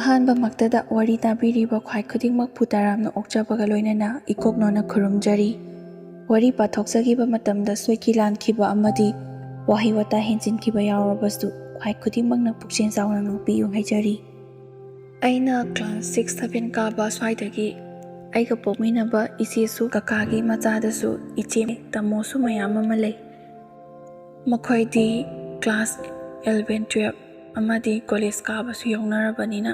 ꯑꯍꯥꯟꯕꯃꯛꯇꯗ ꯋꯥꯔꯤ ꯇꯥꯕꯤꯔꯤꯕ ꯈ꯭ꯋꯥꯏ ꯈꯨꯗꯤꯡꯃꯛꯄꯨ ꯇꯔꯥꯝꯅ ꯑꯣꯛꯆꯕꯒ ꯂꯣꯏꯅꯅ ꯏꯀꯣꯛꯅꯣꯅ ꯈꯨꯔꯨꯝꯖꯔꯤ꯫ ꯋꯥꯔꯤ ꯄꯥꯊꯣꯛꯆꯈꯤꯕ ꯃꯇꯝꯗ ꯁꯣꯏꯈꯤ ꯂꯥꯟꯈꯤꯕ ꯑꯃꯗꯤ ꯋꯥꯍꯩ ꯋꯥꯇꯥ ꯍꯦꯟꯖꯤꯟꯈꯤꯕ ꯌꯥꯎꯔꯕꯁꯨ ꯈ꯭ꯋꯥꯏ ꯈꯨꯗꯤꯡꯃꯛꯅ ꯄꯨꯛꯆꯦꯜ ꯆꯥꯎꯅ ꯉꯥꯛꯄꯤꯌꯨ ꯍꯥꯏꯖꯔꯤ꯫ ꯑꯩꯅ ꯀ꯭ꯂꯥꯁ 6-7 ꯀꯥꯕ ꯁ꯭ꯋꯥꯏꯗꯒꯤ ꯑꯩꯒ ꯄꯣꯛꯃꯤꯟꯅꯕ ꯏꯆꯦꯁꯨ ꯀꯀꯥꯒꯤ ꯃꯆꯥꯗꯁꯨ ꯏꯆꯦ ꯇꯥꯃꯣꯁꯨ ꯃꯌꯥꯝ ꯑꯃ ꯂꯩ꯫ ꯃꯈꯣꯏꯗꯤ ꯀ꯭ꯂꯥꯁ 11-12 ꯑꯃꯗꯤ ꯀꯣꯂꯦꯖ ꯀꯥꯕꯁꯨ ꯌꯥꯎꯅꯔꯕꯅꯤꯅ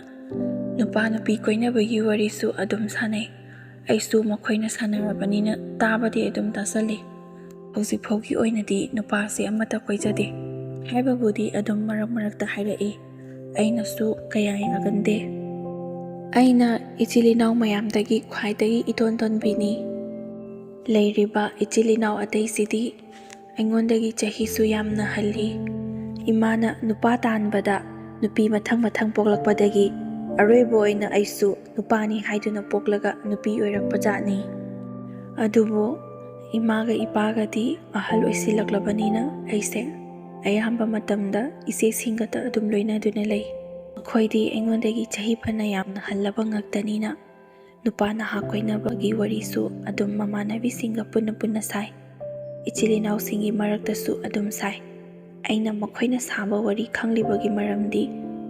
ꯅꯨꯄꯥ ꯅꯨꯄꯤ ꯀꯣꯏꯅꯕꯒꯤ ꯋꯥꯔꯤꯁꯨ ꯑꯗꯨꯝ ꯁꯥꯟꯅꯩ꯫ ꯑꯩꯁꯨ ꯃꯈꯣꯏꯅ ꯁꯥꯟꯅꯔꯕꯅꯤꯅ ꯇꯥꯕꯗꯤ ꯑꯗꯨꯝ ꯇꯥꯁꯜꯂꯤ꯫ ꯍꯧꯖꯤꯛ ꯐꯥꯎꯒꯤ ꯑꯣꯏꯅꯗꯤ ꯅꯨꯄꯥꯁꯦ ꯑꯃꯠꯇ ꯀꯣꯏꯖꯗꯦ ꯍꯥꯏꯕꯕꯨꯗꯤ ꯑꯗꯨꯝ ꯃꯔꯛ ꯃꯔꯛꯇ ꯍꯥꯏꯔꯛꯏ, ꯑꯩꯅꯁꯨ ꯀꯌꯥ ꯌꯥꯒꯟꯗꯦ꯫ ꯑꯩꯅ ꯏꯆꯤꯜ ꯏꯅꯥꯎ ꯃꯌꯥꯝꯗꯒꯤ ꯈ꯭ꯋꯥꯏꯗꯒꯤ ꯏꯇꯣꯟ ꯇꯣꯟꯕꯤꯅꯤ꯫ ꯂꯩꯔꯤꯕ ꯏꯆꯤꯜ ꯏꯅꯥꯎ ꯑꯇꯩꯁꯤꯗꯤ ꯑꯩꯉꯣꯟꯗꯒꯤ ꯆꯍꯤꯁꯨ ꯌꯥꯝꯅ ꯍꯜꯂꯤ꯫ ꯏꯃꯥꯅ ꯅꯨꯄꯥ ꯇꯥꯟꯕꯗ ꯅꯨꯄꯤ ꯃꯊꯪ ꯃꯊꯪ ꯄꯣꯛꯂꯛꯄꯗꯒꯤ ꯑꯔꯣꯏꯕ ꯑꯣꯏꯅ ꯑꯩꯁꯨ ꯅꯨꯄꯥꯅꯤ ꯍꯥꯏꯗꯨꯅ ꯄꯣꯛꯂꯒ ꯅꯨꯄꯤ ꯑꯣꯏꯔꯛꯄꯖꯥꯠꯅꯤ꯫ ꯑꯗꯨꯕꯨ ꯏꯃꯥꯒ ꯏꯄꯥꯒꯗꯤ ꯑꯍꯜ ꯑꯣꯏꯁꯤꯜꯂꯛꯂꯕꯅꯤꯅ ꯑꯩꯁꯦ ꯑꯌꯥꯝꯕ ꯃꯇꯝꯗ ꯏꯆꯦꯁꯤꯡꯒꯇ ꯑꯗꯨꯝ ꯂꯣꯏꯅꯗꯨꯅ ꯂꯩ꯫ ꯃꯈꯣꯏꯗꯤ ꯑꯩꯉꯣꯟꯗꯒꯤ ꯆꯍꯤ ꯐꯅ ꯌꯥꯝꯅ ꯍꯜꯂꯕ ꯉꯥꯛꯇꯅꯤꯅ ꯅꯨꯄꯥ ꯅꯍꯥ ꯀꯣꯏꯅꯕꯒꯤ ꯋꯥꯔꯤꯁꯨ ꯑꯗꯨꯝ ꯃꯃꯥꯟꯅꯕꯤꯁꯤꯡꯒ ꯄꯨꯟꯅ ꯁꯥꯏ꯫ ꯏꯆꯤꯜ ꯏꯅꯥꯎꯁꯤꯡꯒꯤ ꯃꯔꯛꯇꯁꯨ ꯑꯗꯨꯝ ꯁꯥꯏ꯫ ꯑꯩꯅ ꯃꯈꯣꯏꯅ ꯁꯥꯕ ꯋꯥꯔꯤ ꯈꯪꯂꯤꯕꯒꯤ ꯃꯔꯝꯗꯤ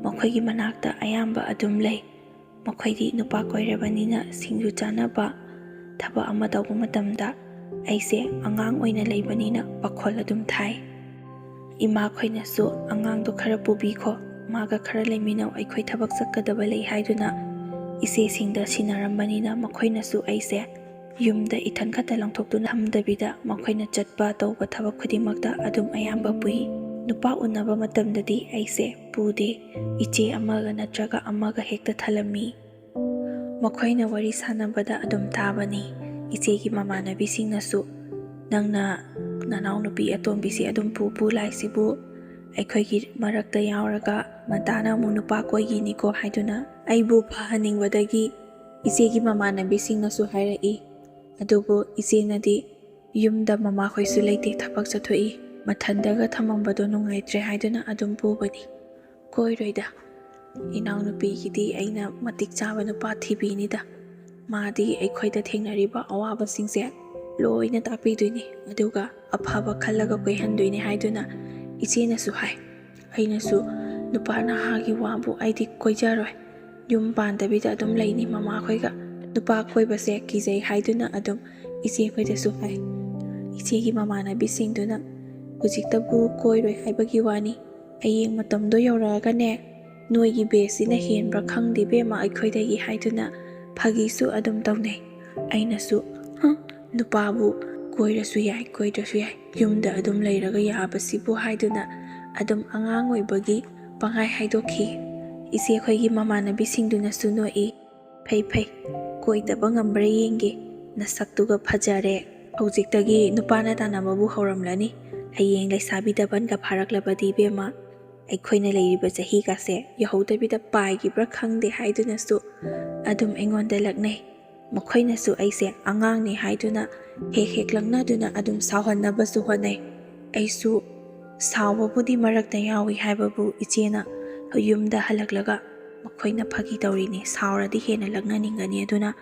ꯃꯈꯣꯏꯒꯤ ꯃꯅꯥꯛꯇ ꯑꯌꯥꯝꯕ ꯑꯗꯨꯝ ꯂꯩ꯫ ꯃꯈꯣꯏꯗꯤ ꯅꯨꯄꯥ ꯀꯣꯏꯔꯕꯅꯤꯅ ꯁꯤꯡꯖꯨ ꯆꯥꯅꯕ ꯊꯕꯛ ꯑꯃ ꯇꯧꯕ ꯃꯇꯝꯗ ꯑꯩꯁꯦ ꯑꯉꯥꯡ ꯑꯣꯏꯅ ꯂꯩꯕꯅꯤꯅ ꯄꯥꯈꯣꯜ ꯑꯗꯨꯝ ꯊꯥꯏ꯫ ꯏꯃꯥꯈꯣꯏꯅꯁꯨ ꯑꯉꯥꯡꯗꯣ ꯈꯔ ꯄꯨꯕꯤꯈꯣ, ꯃꯥꯒ ꯈꯔ ꯂꯩꯃꯤꯟꯅꯧ, ꯑꯩꯈꯣꯏ ꯊꯕꯛ ꯆꯠꯀꯗꯕ ꯂꯩ ꯍꯥꯏꯗꯨꯅ ꯏꯆꯦꯁꯤꯡꯗ ꯁꯤꯟꯅꯔꯝꯕꯅꯤꯅ ꯃꯈꯣꯏꯅꯁꯨ ꯑꯩꯁꯦ ꯌꯨꯝꯗ ꯏꯊꯟ ꯈꯛꯇ ꯂꯪꯊꯣꯛꯇꯨꯅ ꯊꯝꯗꯕꯤꯗ ꯃꯈꯣꯏꯅ ꯆꯠꯄ ꯇꯧꯕ ꯊꯕꯛ ꯈꯨꯗꯤꯡꯃꯛꯇ ꯑꯗꯨꯝ ꯑꯌꯥꯝꯕ ꯄꯨꯏ꯫ ꯅꯨꯄꯥ ꯎꯅꯕ ꯃꯇꯝꯗꯗꯤ ꯑꯩꯁꯦ ꯄꯨꯗꯦ, ꯏꯆꯦ ꯑꯃꯒ ꯅꯠꯇ꯭ꯔꯒ ꯑꯃꯒ ꯍꯦꯛꯇ ꯊꯜꯂꯝꯃꯤ꯫ ꯃꯈꯣꯏꯅ ꯋꯥꯔꯤ ꯁꯥꯟꯅꯕꯗ ꯑꯗꯨꯝ ꯇꯥꯕꯅꯤ꯫ ꯏꯆꯦꯒꯤ ꯃꯃꯥꯟꯅꯕꯤꯁꯤꯡꯅꯁꯨ ꯅꯪꯅ ꯅꯅꯥꯎꯅꯨꯄꯤ ꯑꯇꯣꯝꯕꯤꯁꯦ ꯑꯗꯨꯝ ꯄꯨ ꯂꯥꯛꯏꯁꯤꯕꯨ ꯑꯩꯈꯣꯏꯒꯤ ꯃꯔꯛꯇ ꯌꯥꯎꯔꯒ ꯃꯇꯥꯅ ꯑꯃꯨꯛ ꯅꯨꯄꯥ ꯀꯣꯏꯈꯤꯅꯤꯀꯣ ꯍꯥꯏꯗꯨꯅ ꯑꯩꯕꯨ ꯐꯍꯟꯅꯤꯡꯕꯗꯒꯤ ꯏꯆꯦꯒꯤ ꯃꯃꯥꯟꯅꯕꯤꯁꯤꯡꯅꯁꯨ ꯍꯥꯏꯔꯛꯏ꯫ ꯑꯗꯨꯕꯨ ꯏꯆꯦꯅꯗꯤ ꯌꯨꯝꯗ ꯃꯃꯥꯈꯣꯏꯁꯨ ꯂꯩꯇꯦ, ꯊꯕꯛ ꯆꯠꯊꯣꯛꯏ, ꯃꯊꯟꯗꯒ ꯊꯝꯃꯝꯕꯗꯣ ꯅꯨꯡꯉꯥꯏꯇ꯭ꯔꯦ ꯍꯥꯏꯗꯨꯅ ꯑꯗꯨꯝ ꯄꯨꯕꯅꯤ꯫ ꯀꯣꯏꯔꯣꯏꯗ, ꯏꯅꯥꯎꯅꯨꯄꯤꯒꯤꯗꯤ ꯑꯩꯅ ꯃꯇꯤꯛ ꯆꯥꯕ ꯅꯨꯄꯥ ꯊꯤꯕꯤꯅꯤꯗ, ꯃꯥꯗꯤ ꯑꯩꯈꯣꯏꯗ ꯊꯦꯡꯅꯔꯤꯕ ꯑꯋꯥꯕꯁꯤꯡꯁꯦ ꯂꯣꯏꯅ ꯇꯥꯛꯄꯤꯗꯣꯏꯅꯤ, ꯑꯗꯨꯒ ꯑꯐꯕ ꯈꯜꯂꯒ ꯀꯣꯏꯍꯟꯗꯣꯏꯅꯤ ꯍꯥꯏꯗꯨꯅ ꯏꯆꯦꯅꯁꯨ ꯍꯥꯏ꯫ ꯑꯩꯅꯁꯨ ꯅꯨꯄꯥ ꯅꯍꯥꯒꯤ ꯋꯥꯕꯨ ꯑꯩꯗꯤ ꯀꯣꯏꯖꯔꯣꯏ, ꯌꯨꯝ ꯄꯥꯟꯗꯕꯤꯗ ꯑꯗꯨꯝ ꯂꯩꯅꯤ ꯃꯃꯥꯈꯣꯏꯒ, ꯅꯨꯄꯥ ꯀꯣꯏꯕꯁꯦ ꯀꯤꯖꯩ ꯍꯥꯏꯗꯨꯅ ꯑꯗꯨꯝ ꯏꯆꯦꯈꯣꯏꯗꯁꯨ ꯍꯥꯏ꯫ ꯏꯆꯦꯒꯤ ꯃꯃꯥꯟꯅꯕꯤꯁꯤꯡꯗꯨꯅ ꯍꯧꯖꯤꯛꯇꯕꯨ ꯀꯣꯏꯔꯣꯏ ꯍꯥꯏꯕꯒꯤ ꯋꯥꯅꯤ, ꯍꯌꯦꯡ ꯃꯇꯝꯗꯣ ꯌꯧꯔꯛꯑꯒꯅꯦ ꯅꯣꯏꯒꯤ ꯕꯦꯁꯁꯤꯅ ꯍꯦꯟꯕ꯭ꯔꯥ ꯈꯪꯗꯦ ꯏꯕꯦꯝꯃ ꯑꯩꯈꯣꯏꯗꯒꯤ ꯍꯥꯏꯗꯨꯅ ꯐꯥꯒꯤꯁꯨ ꯑꯗꯨꯝ ꯇꯧꯅꯩ꯫ ꯑꯩꯅꯁꯨ ꯅꯨꯄꯥꯕꯨ ꯀꯣꯏꯔꯁꯨ ꯌꯥꯏ ꯀꯣꯏꯗ꯭ꯔꯁꯨ ꯌꯥꯏ, ꯌꯨꯝꯗ ꯑꯗꯨꯝ ꯂꯩꯔꯒ ꯌꯥꯕꯁꯤꯕꯨ ꯍꯥꯏꯗꯨꯅ ꯑꯗꯨm ꯑꯉꯥꯡ ꯑꯣꯏꯕꯒꯤ ꯄꯪꯍꯥꯏ ꯍꯥꯏꯗꯣꯛꯈꯤ꯫ ꯏꯆꯦꯈꯣꯏꯒꯤ ꯃꯃꯥꯟꯅꯕꯤꯁꯤꯡꯗꯨꯅꯁꯨ ꯅꯣꯛꯏ꯫ ꯐꯩ ꯀꯣꯏꯗꯕ ꯉꯝꯕ꯭ꯔꯥ ꯌꯦꯡꯒꯦ, ꯅꯁꯛꯇꯨꯒ ꯐꯖꯔꯦ, ꯍꯧꯖꯤꯛꯇꯒꯤ ꯅꯨꯄꯥꯅ ꯇꯥꯟꯅꯕꯕꯨ ꯍꯧꯔꯝꯂꯅꯤ, ꯍꯌꯦꯡ ꯂꯩꯁꯥꯕꯤ ꯗꯕꯟꯒ ꯐꯥꯔꯛꯂꯕꯗꯤ ꯏꯕꯦꯝꯃ ꯑꯩꯈꯣꯏꯅ ꯂꯩꯔꯤꯕ ꯆꯍꯤꯒꯥꯁꯦ ꯌꯧꯍꯧꯗꯕꯤꯗ ꯄꯥꯏꯈꯤꯕ꯭ꯔꯥ ꯈꯪꯗꯦ ꯍꯥꯏꯗꯨꯅꯁꯨ ꯑꯗꯨꯝ ꯑꯩꯉꯣꯟꯗ ꯂꯛꯅꯩ꯫ ꯃꯈꯣꯏꯅꯁꯨ ꯑꯩꯁꯦ ꯑꯉꯥꯡꯅꯤ ꯍꯥꯏꯗꯨꯅ ꯍꯦꯛ ꯂꯛꯅꯗꯨꯅ ꯑꯗꯨꯝ ꯁꯥꯎꯍꯟꯅꯕꯁꯨ ꯍꯣꯠꯅꯩ꯫ ꯑꯩꯁꯨ ꯁꯥꯎꯕꯕꯨꯗꯤ ꯃꯔꯛꯇ ꯌꯥꯎꯏ ꯍꯥꯏꯕꯕꯨ ꯏꯆꯦꯅ ꯌꯨꯝꯗ ꯍꯜꯂꯛꯂꯒ ꯃꯈꯣꯏꯅ ꯐꯥꯒꯤ ꯇꯧꯔꯤꯅꯤ, ꯁꯥꯎꯔꯗꯤ ꯍꯦꯟꯅ ꯂꯛꯅꯅꯤꯡꯒꯅꯤ, ꯑꯗꯨꯅ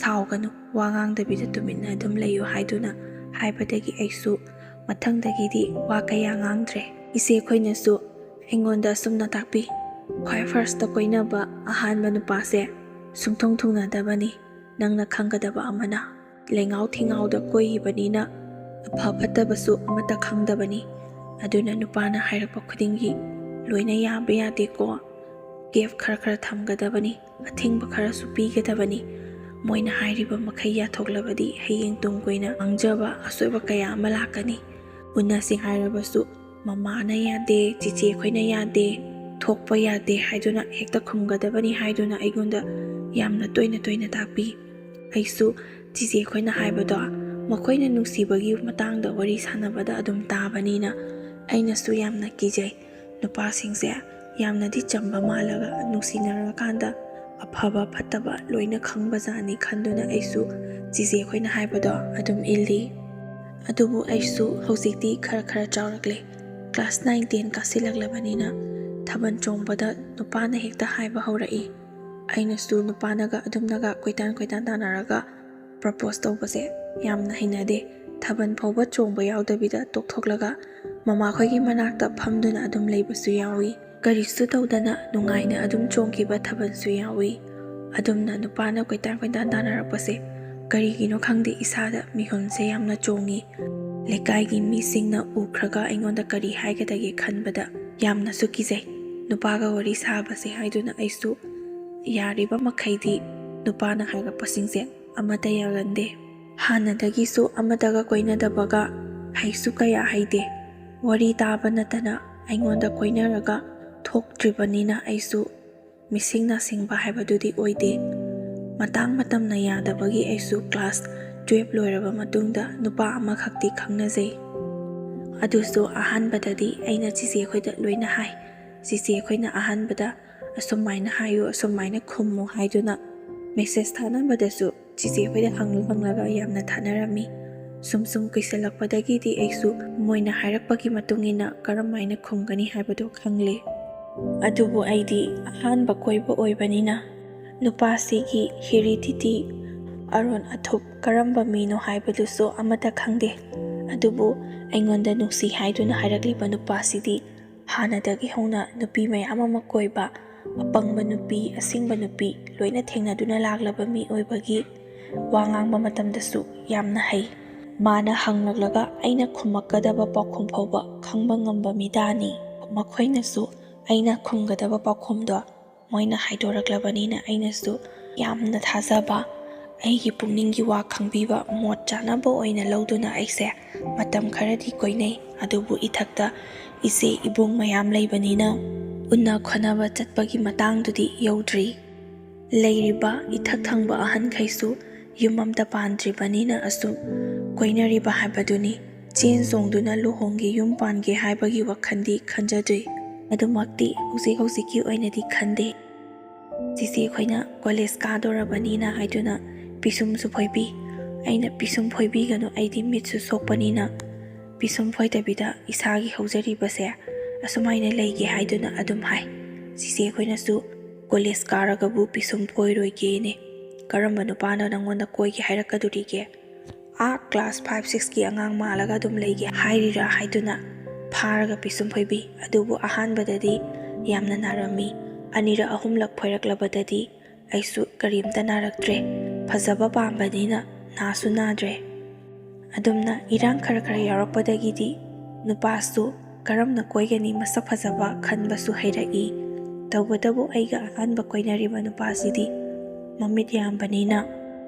ꯁꯥꯎꯒꯅꯨ, ꯋꯥ ꯉꯥꯡꯗꯕꯤꯗ ꯇꯨꯃꯤꯟꯅ ꯑꯗꯨꯝ ꯂꯩꯌꯨ ꯍꯥꯏꯗꯨꯅ ꯍꯥꯏꯕꯗꯒꯤ ꯑꯩꯁꯨ ꯃꯊꯪꯗꯒꯤꯗꯤ ꯋꯥ ꯀꯌꯥ ꯉꯥꯡꯗ꯭ꯔꯦ꯫ ꯏꯆꯦꯈꯣꯏꯅꯁꯨ ꯑꯩꯉꯣꯟꯗ ꯑꯁꯨꯝꯅ ꯇꯥꯛꯄꯤ꯫ ꯈ꯭ꯋꯥꯏ ꯐꯥꯔꯁꯇ ꯀꯣꯏꯅꯕ ꯑꯍꯥꯟꯕ ꯅꯨꯄꯥꯁꯦ ꯁꯨꯡꯊꯨꯡ ꯊꯨꯡꯅꯗꯕꯅꯤ, ꯅꯪꯅ ꯈꯪꯒꯗꯕ ꯑꯃꯅ ꯂꯩꯉꯥꯎ ꯊꯤꯉꯥꯎꯗ ꯀꯣꯏꯈꯤꯕꯅꯤꯅ ꯑꯐ ꯐꯠꯇꯕꯁꯨ ꯑꯃꯠꯇ ꯈꯪꯗꯕꯅꯤ, ꯑꯗꯨꯅ ꯅꯨꯄꯥꯅ ꯍꯥꯏꯔꯛꯄ ꯈꯨꯗꯤꯡꯒꯤ ꯂꯣꯏꯅ ꯌꯥꯕ ꯌꯥꯗꯦꯀꯣ, ꯒꯦꯞꯈꯔ ꯊꯝꯒꯗꯕꯅꯤ, ꯑꯊꯤꯡꯕ ꯈꯔꯁꯨ ꯄꯤꯒꯗꯕꯅꯤ, ꯃꯣꯏꯅ ꯍꯥꯏꯔꯤꯕ ꯃꯈꯩ ꯌꯥꯊꯣꯛꯂꯕꯗꯤ ꯍꯌꯦꯡ ꯇꯨꯡ ꯀꯣꯏꯅ ꯃꯥꯡꯖꯕ ꯑꯁꯣꯏꯕ ꯀꯌꯥ ꯑꯃ ꯂꯥꯛꯀꯅꯤ, ꯎꯟꯅꯁꯤ ꯍꯥꯏꯔꯕꯁꯨ ꯃꯃꯥꯅ ꯌꯥꯗꯦ, ꯆꯤꯆꯦꯈꯣꯏꯅ ꯌꯥꯗꯦ, ꯊꯣꯛꯄ ꯌꯥꯗꯦ ꯍꯥꯏꯗꯨꯅ ꯍꯦꯛꯇ ꯈꯨꯝꯒꯗꯕꯅꯤ ꯍꯥꯏꯗꯨꯅ ꯑꯩꯉꯣꯟꯗ ꯌꯥꯝꯅ ꯇꯣꯏꯅ ꯇꯥꯛꯄꯤ꯫ ꯑꯩꯁꯨ ꯆꯤꯆꯦꯈꯣꯏꯅ ꯍꯥꯏꯕꯗꯣ ꯃꯈꯣꯏꯅ ꯅꯨꯡꯁꯤꯕꯒꯤ ꯃꯇꯥꯡꯗ ꯋꯥꯔꯤ ꯁꯥꯟꯅꯕꯗ ꯑꯗꯨꯝ ꯇꯥꯕꯅꯤꯅ ꯑꯩꯅꯁꯨ ꯌꯥꯝꯅ ꯀꯤꯖꯩ, ꯅꯨꯄꯥꯁꯤꯡꯁꯦ ꯌꯥꯝꯅꯗꯤ ꯆꯝꯕ ꯃꯥꯜꯂꯒ ꯅꯨꯡꯁꯤꯅꯔꯀꯥꯟꯗ ꯑꯐꯕ ꯐꯠꯇꯕ ꯂꯣꯏꯅ ꯈꯪꯕꯖꯥꯠꯅꯤ ꯈꯟꯗꯨꯅ ꯑꯩꯁꯨ ꯆꯤꯆꯦꯈꯣꯏꯅ ꯍꯥꯏꯕꯗꯣ ꯑꯗꯨꯝ ꯏꯜꯂꯤ꯫ ꯑꯗꯨꯕꯨ ꯑꯩꯁꯨ ꯍꯧꯖꯤꯛꯇꯤ ꯈꯔ ꯆꯥꯎꯔꯛꯂꯦ, ꯀ꯭ꯂꯥꯁ 9-10 ꯀꯥꯁꯤꯜꯂꯛꯂꯕꯅꯤꯅ ꯊꯥꯕꯜ ꯆꯣꯡꯕꯗ ꯅꯨꯄꯥꯅ ꯍꯦꯛꯇ ꯍꯥꯏꯕ ꯍꯧꯔꯛꯏ, ꯑꯩꯅꯁꯨ ꯅꯨꯄꯥꯅꯒ ꯑꯗꯨꯝꯅꯒ ꯀꯣꯏꯇꯥꯟ ꯇꯥꯟꯅꯔꯒ ꯄ꯭ꯔꯄꯣꯁ ꯇꯧꯕꯁꯦ ꯌꯥꯝꯅ ꯍꯩꯅꯗꯦ. ꯊꯥꯕꯜ ꯐꯥꯎꯕ ꯆꯣꯡꯕ ꯌꯥꯎꯗꯕꯤꯗ ꯇꯣꯛꯊꯣꯛꯂꯒ ꯃꯃꯥꯈꯣꯏꯒꯤ ꯃꯅꯥꯛꯇ ꯐꯝꯗꯨꯅ ꯑꯗꯨꯝ ꯂꯩꯕꯁꯨ ꯌꯥꯎꯏ. ꯀꯔꯤꯁꯨ ꯇꯧꯗꯅ ꯅꯨꯡꯉꯥꯏꯅ ꯑꯗꯨം ꯆꯣꯡꯈꯤꯕ ꯊꯥꯕꯜꯁꯨ ꯌꯥꯎꯏ. ꯑꯗꯨꯝꯅ ꯅꯨꯄꯥꯅ ꯀꯣꯏꯇꯥꯟ ꯇꯥꯟꯅꯔꯛꯄꯁꯦ ꯀꯔꯤꯒꯤꯅꯣ ꯈꯪꯗꯦ ꯏꯁꯥꯗ ꯃꯤꯍꯨꯟꯁꯦ ꯌꯥꯝꯅ ꯆꯣꯡꯉꯤ. ꯂꯩꯀꯥꯏꯒꯤ ꯃꯤꯁꯤꯡꯅ ꯎꯈ꯭ꯔꯒ ꯑꯩꯉꯣꯟꯗ ꯀꯔꯤ ꯍꯥꯏꯒꯗꯒꯦ ꯈꯟꯕꯗ ꯌꯥꯝꯅꯁꯨ ꯀꯤꯖꯩ. ꯅꯨꯄꯥꯒ ꯋꯥꯔꯤ ꯁꯥꯕꯁꯦ ꯍꯥꯏꯗꯨꯅ ꯑꯩꯁꯨ ꯌꯥꯔꯤꯕ ꯃꯈꯩꯗꯤ ꯅꯨꯄꯥꯅ ꯍꯥꯏꯔꯛꯄꯁꯤꯡꯁꯦ ꯑꯃꯠꯇ ꯌꯥꯒꯟꯗꯦ. ꯍꯥꯟꯅꯗꯒꯤꯁꯨ ꯑꯃꯠꯇꯒ ꯀꯣꯏꯅꯗꯕꯒ ꯍꯩꯁꯨ ꯀꯌꯥ ꯍꯩꯇꯦ. ꯋꯥꯔꯤ ꯇꯥꯕ ꯅꯠꯇꯅ ꯑꯩꯉꯣꯟꯗ ꯀꯣꯏꯅꯔꯒ ꯊꯣꯛꯇ꯭ꯔꯤꯕꯅꯤꯅ ꯑꯩꯁꯨ ꯃꯤꯁꯤꯡ ꯅꯥꯁꯤꯡꯕ ꯍꯥꯏꯕꯗꯨꯗꯤ ꯑꯣꯏꯗꯦ. ꯃꯇꯝꯅ ꯌꯥꯗꯕꯒꯤ ꯑꯩꯁꯨ ꯀ꯭ꯂꯥꯁ 12 ꯂꯣꯏꯔꯕ ꯃꯇꯨꯡꯗ ꯅꯨꯄꯥ ꯑꯃꯈꯛꯇꯤ ꯈꯪꯅꯖꯩ. ꯑꯗꯨꯁꯨ ꯑꯍꯥꯟꯕꯗꯗꯤ ꯑꯩꯅ ꯆꯤꯆꯦ ꯑꯩꯈꯣꯏꯗ ꯂꯣꯏꯅ ꯍꯥꯏ. ꯆꯤꯆꯦ ꯑꯩꯈꯣꯏꯅ ꯑꯍꯥꯟꯕꯗ ꯑꯁꯨꯃꯥꯏꯅ ꯍꯥꯏꯌꯨ ꯑꯁꯨꯃꯥꯏꯅ ꯈꯨꯝꯃꯨ ꯍꯥꯏꯗꯨꯅ ꯃꯦꯁꯦꯖ ꯊꯥꯅꯕꯗꯁꯨ ꯆꯤꯆꯦ ꯑꯩꯈꯣꯏꯗ ꯍꯪꯂꯒ ꯌꯥꯝꯅ ꯊꯥꯅꯔꯝꯃꯤ. ꯁꯨꯝ ꯀꯨꯏꯁꯜꯂꯛꯄꯗꯒꯤꯗꯤ ꯑꯩꯁꯨ ꯃꯣꯏꯅ ꯍꯥꯏꯔꯛꯄꯒꯤ ꯃꯇꯨꯡꯏꯟꯅ ꯀꯔꯝꯍꯥꯏꯅ ꯈꯨꯝꯒꯅꯤ ꯍꯥꯏꯕꯗꯨ ꯈꯪꯂꯦ. ꯑꯗꯨꯕꯨ ꯑꯩꯗꯤ ꯑꯍꯥꯟꯕ ꯀꯣꯏꯕ ꯑꯣꯏꯕꯅꯤꯅ ꯅꯨꯄꯥꯁꯤꯒꯤ ꯍꯦꯔꯤꯗꯤꯇꯤ ꯑꯔꯣꯟ ꯑꯊꯨꯞ ꯀꯔꯝꯕ ꯃꯤꯅꯣ ꯍꯥꯏꯕꯗꯨꯁꯨ ꯑꯃꯠꯇ ꯈꯪꯗꯦ. ꯑꯗꯨꯕꯨ ꯑꯩꯉꯣꯟꯗ ꯅꯨꯡꯁꯤ ꯍꯥꯏꯗꯨꯅ ꯍꯥꯏꯔꯛꯂꯤꯕ ꯅꯨꯄꯥꯁꯤꯗꯤ ꯍꯥꯟꯅꯗꯒꯤ ꯍꯧꯅ ꯅꯨꯄꯤ ꯃꯌꯥꯝ ꯑꯃ ꯀꯣꯏꯕ, ꯑꯄꯪꯕ ꯅꯨꯄꯤ, ꯑꯁꯤꯡꯕ ꯅꯨꯄꯤ ꯂꯣꯏꯅ ꯊꯦꯡꯅꯗꯨꯅ ꯂꯥꯛꯂꯕ ꯃꯤ ꯑꯣꯏꯕꯒꯤ ꯋꯥ ꯉꯥꯡꯕ ꯃꯇꯝꯗꯁꯨ ꯌꯥꯝꯅ ꯍꯩ. ꯃꯥꯅ ꯍꯪꯂꯛꯂꯒ ꯑꯩꯅ ꯈꯨꯝꯃꯛꯀꯗꯕ ꯄꯥꯎꯈꯨꯝ ꯐꯥꯎꯕ ꯈꯪꯕ ꯉꯝꯕ ꯃꯤꯗꯥꯅꯤ. ꯃꯈꯣꯏꯅꯁꯨ ꯑꯩꯅ ꯈꯨꯝꯒꯗꯕ ꯄꯥꯎꯈꯨꯝꯗꯣ ꯃꯣꯏꯅ ꯍꯥꯏꯗꯣꯔꯛꯂꯕꯅꯤꯅ ꯑꯩꯅꯁꯨ ꯌꯥꯝꯅ ꯊꯥꯖꯕ, ꯑꯩꯒꯤ ꯄꯨꯛꯅꯤꯡꯒꯤ ꯋꯥ ꯈꯪꯕꯤꯕ, ꯃꯣꯠ ꯆꯥꯅꯕ ꯑꯣꯏꯅ ꯂꯧꯗꯨꯅ ꯑꯩꯁꯦ ꯃꯇꯝ ꯈꯔꯗꯤ ꯀꯣꯏꯅꯩ. ꯑꯗꯨꯕꯨ ꯏꯊꯛꯇ ꯏꯆꯦ ꯏꯕꯨꯡ ꯃꯌꯥꯝ ꯂꯩꯕꯅꯤꯅ ꯎꯟꯅ ꯈꯣꯠꯅꯕ ꯆꯠꯄꯒꯤ ꯃꯇꯥꯡꯗꯨꯗꯤ ꯌꯧꯗ꯭ꯔꯤ. ꯂꯩꯔꯤꯕ ꯏꯊꯛ ꯊꯪꯕ ꯑꯍꯟꯈꯩꯁꯨ ꯌꯨꯝ ꯑꯝꯇ ꯄꯥꯟꯗ꯭ꯔꯤꯕꯅꯤꯅ ꯑꯁꯨꯝ ꯀꯣꯏꯅꯔꯤꯕ ꯍꯥꯏꯕꯗꯨꯅꯤ. ꯆꯦꯟ ꯆꯣꯡꯗꯨꯅ ꯂꯨꯍꯣꯡꯒꯦ ꯌꯨꯝ ꯄꯥꯟꯒꯦ ꯍꯥꯏꯕꯒꯤ ꯋꯥꯈꯜꯗꯤ ꯈꯟꯖꯗ꯭ꯔꯤ. ꯑꯗꯨꯃꯛꯇꯤ ꯍꯧꯖꯤꯛꯀꯤ ꯑꯣꯏꯅꯗꯤ ꯈꯟꯗꯦ. ꯆꯤꯆꯦ ꯑꯩꯈꯣꯏꯅ ꯀꯣꯂꯦꯖ ꯀꯥꯗꯣꯔꯕꯅꯤꯅ ꯍꯥꯏꯗꯨꯅ ꯄꯤꯁꯨꯝꯁꯨ ꯐꯣꯏꯕꯤ. ꯑꯩꯅ ꯄꯤꯁꯨꯝ ꯐꯣꯏꯕꯤꯒꯅꯨ, ꯑꯩꯗꯤ ꯃꯤꯠꯁꯨ ꯁꯣꯛꯄꯅꯤꯅ ꯄꯤꯁꯨꯝ ꯐꯣꯏꯗꯕꯤꯗ ꯏꯁꯥꯒꯤ ꯍꯧꯖꯔꯤꯕꯁꯦ ꯑꯁꯨꯃꯥꯏꯅ ꯂꯩꯒꯦ ꯍꯥꯏꯗꯨꯅ ꯑꯗꯨꯝ ꯍꯥꯏ. ꯆꯤꯆꯦ ꯑꯩꯈꯣꯏꯅꯁꯨ ꯀꯣꯂꯦꯖ ꯀꯥꯔꯒꯕꯨ ꯄꯤꯁꯨꯝ ꯐꯣꯏꯔꯣꯏꯒꯦꯅꯦ, ꯀꯔꯝꯕ ꯅꯨꯄꯥꯅ ꯅꯪꯉꯣꯟꯗ ꯀꯣꯏꯒꯦ ꯍꯥꯏꯔꯛꯀꯗꯣꯔꯤꯒꯦ, ꯀ꯭ꯂꯥꯁ 5-6ꯀꯤ ꯑꯉꯥꯡ ꯃꯥꯜꯂꯒ ꯑꯗꯨം ꯂꯩꯒꯦ ꯍꯥꯏꯔꯤꯔꯥ ꯍꯥꯏꯗꯨꯅ ꯐꯥꯔꯒ ꯄꯤꯁꯨꯝ ꯐꯣꯏꯕꯤ. ꯑꯗꯨꯕꯨ ꯑꯍꯥꯟꯕꯗꯗꯤ ꯌꯥꯝꯅ ꯅꯥꯔꯝꯃꯤ. ꯑꯅꯤꯔꯛ ꯑꯍꯨꯝꯂꯛ ꯐꯣꯏꯔꯛꯂꯕꯗꯗꯤ ꯑꯩꯁꯨ ꯀꯔꯤꯝꯇ ꯅꯥꯔꯛꯇ꯭ꯔꯦ. ꯐꯖꯕ ꯄꯥꯝꯕꯅꯤꯅ ꯅꯥꯁꯨ ꯅꯥꯗ꯭ꯔꯦ. ꯑꯗꯨꯝꯅ ꯏꯔꯥꯡ ꯈꯔ ꯌꯥꯎꯔꯛꯄꯗꯒꯤꯗꯤ ꯅꯨꯄꯥꯁꯨ ꯀꯔꯝꯅ ꯀꯣꯏꯒꯅꯤ ꯃꯁꯛ ꯐꯖꯕ ꯈꯟꯕꯁꯨ ꯍꯩꯔꯛꯏ. ꯇꯧꯕꯇꯕꯨ ꯑꯩꯒ ꯑꯍꯥꯟꯕ ꯀꯣꯏꯅꯔꯤꯕ ꯅꯨꯄꯥꯁꯤꯗꯤ ꯃꯃꯤꯠ ꯌꯥꯝꯕꯅꯤꯅ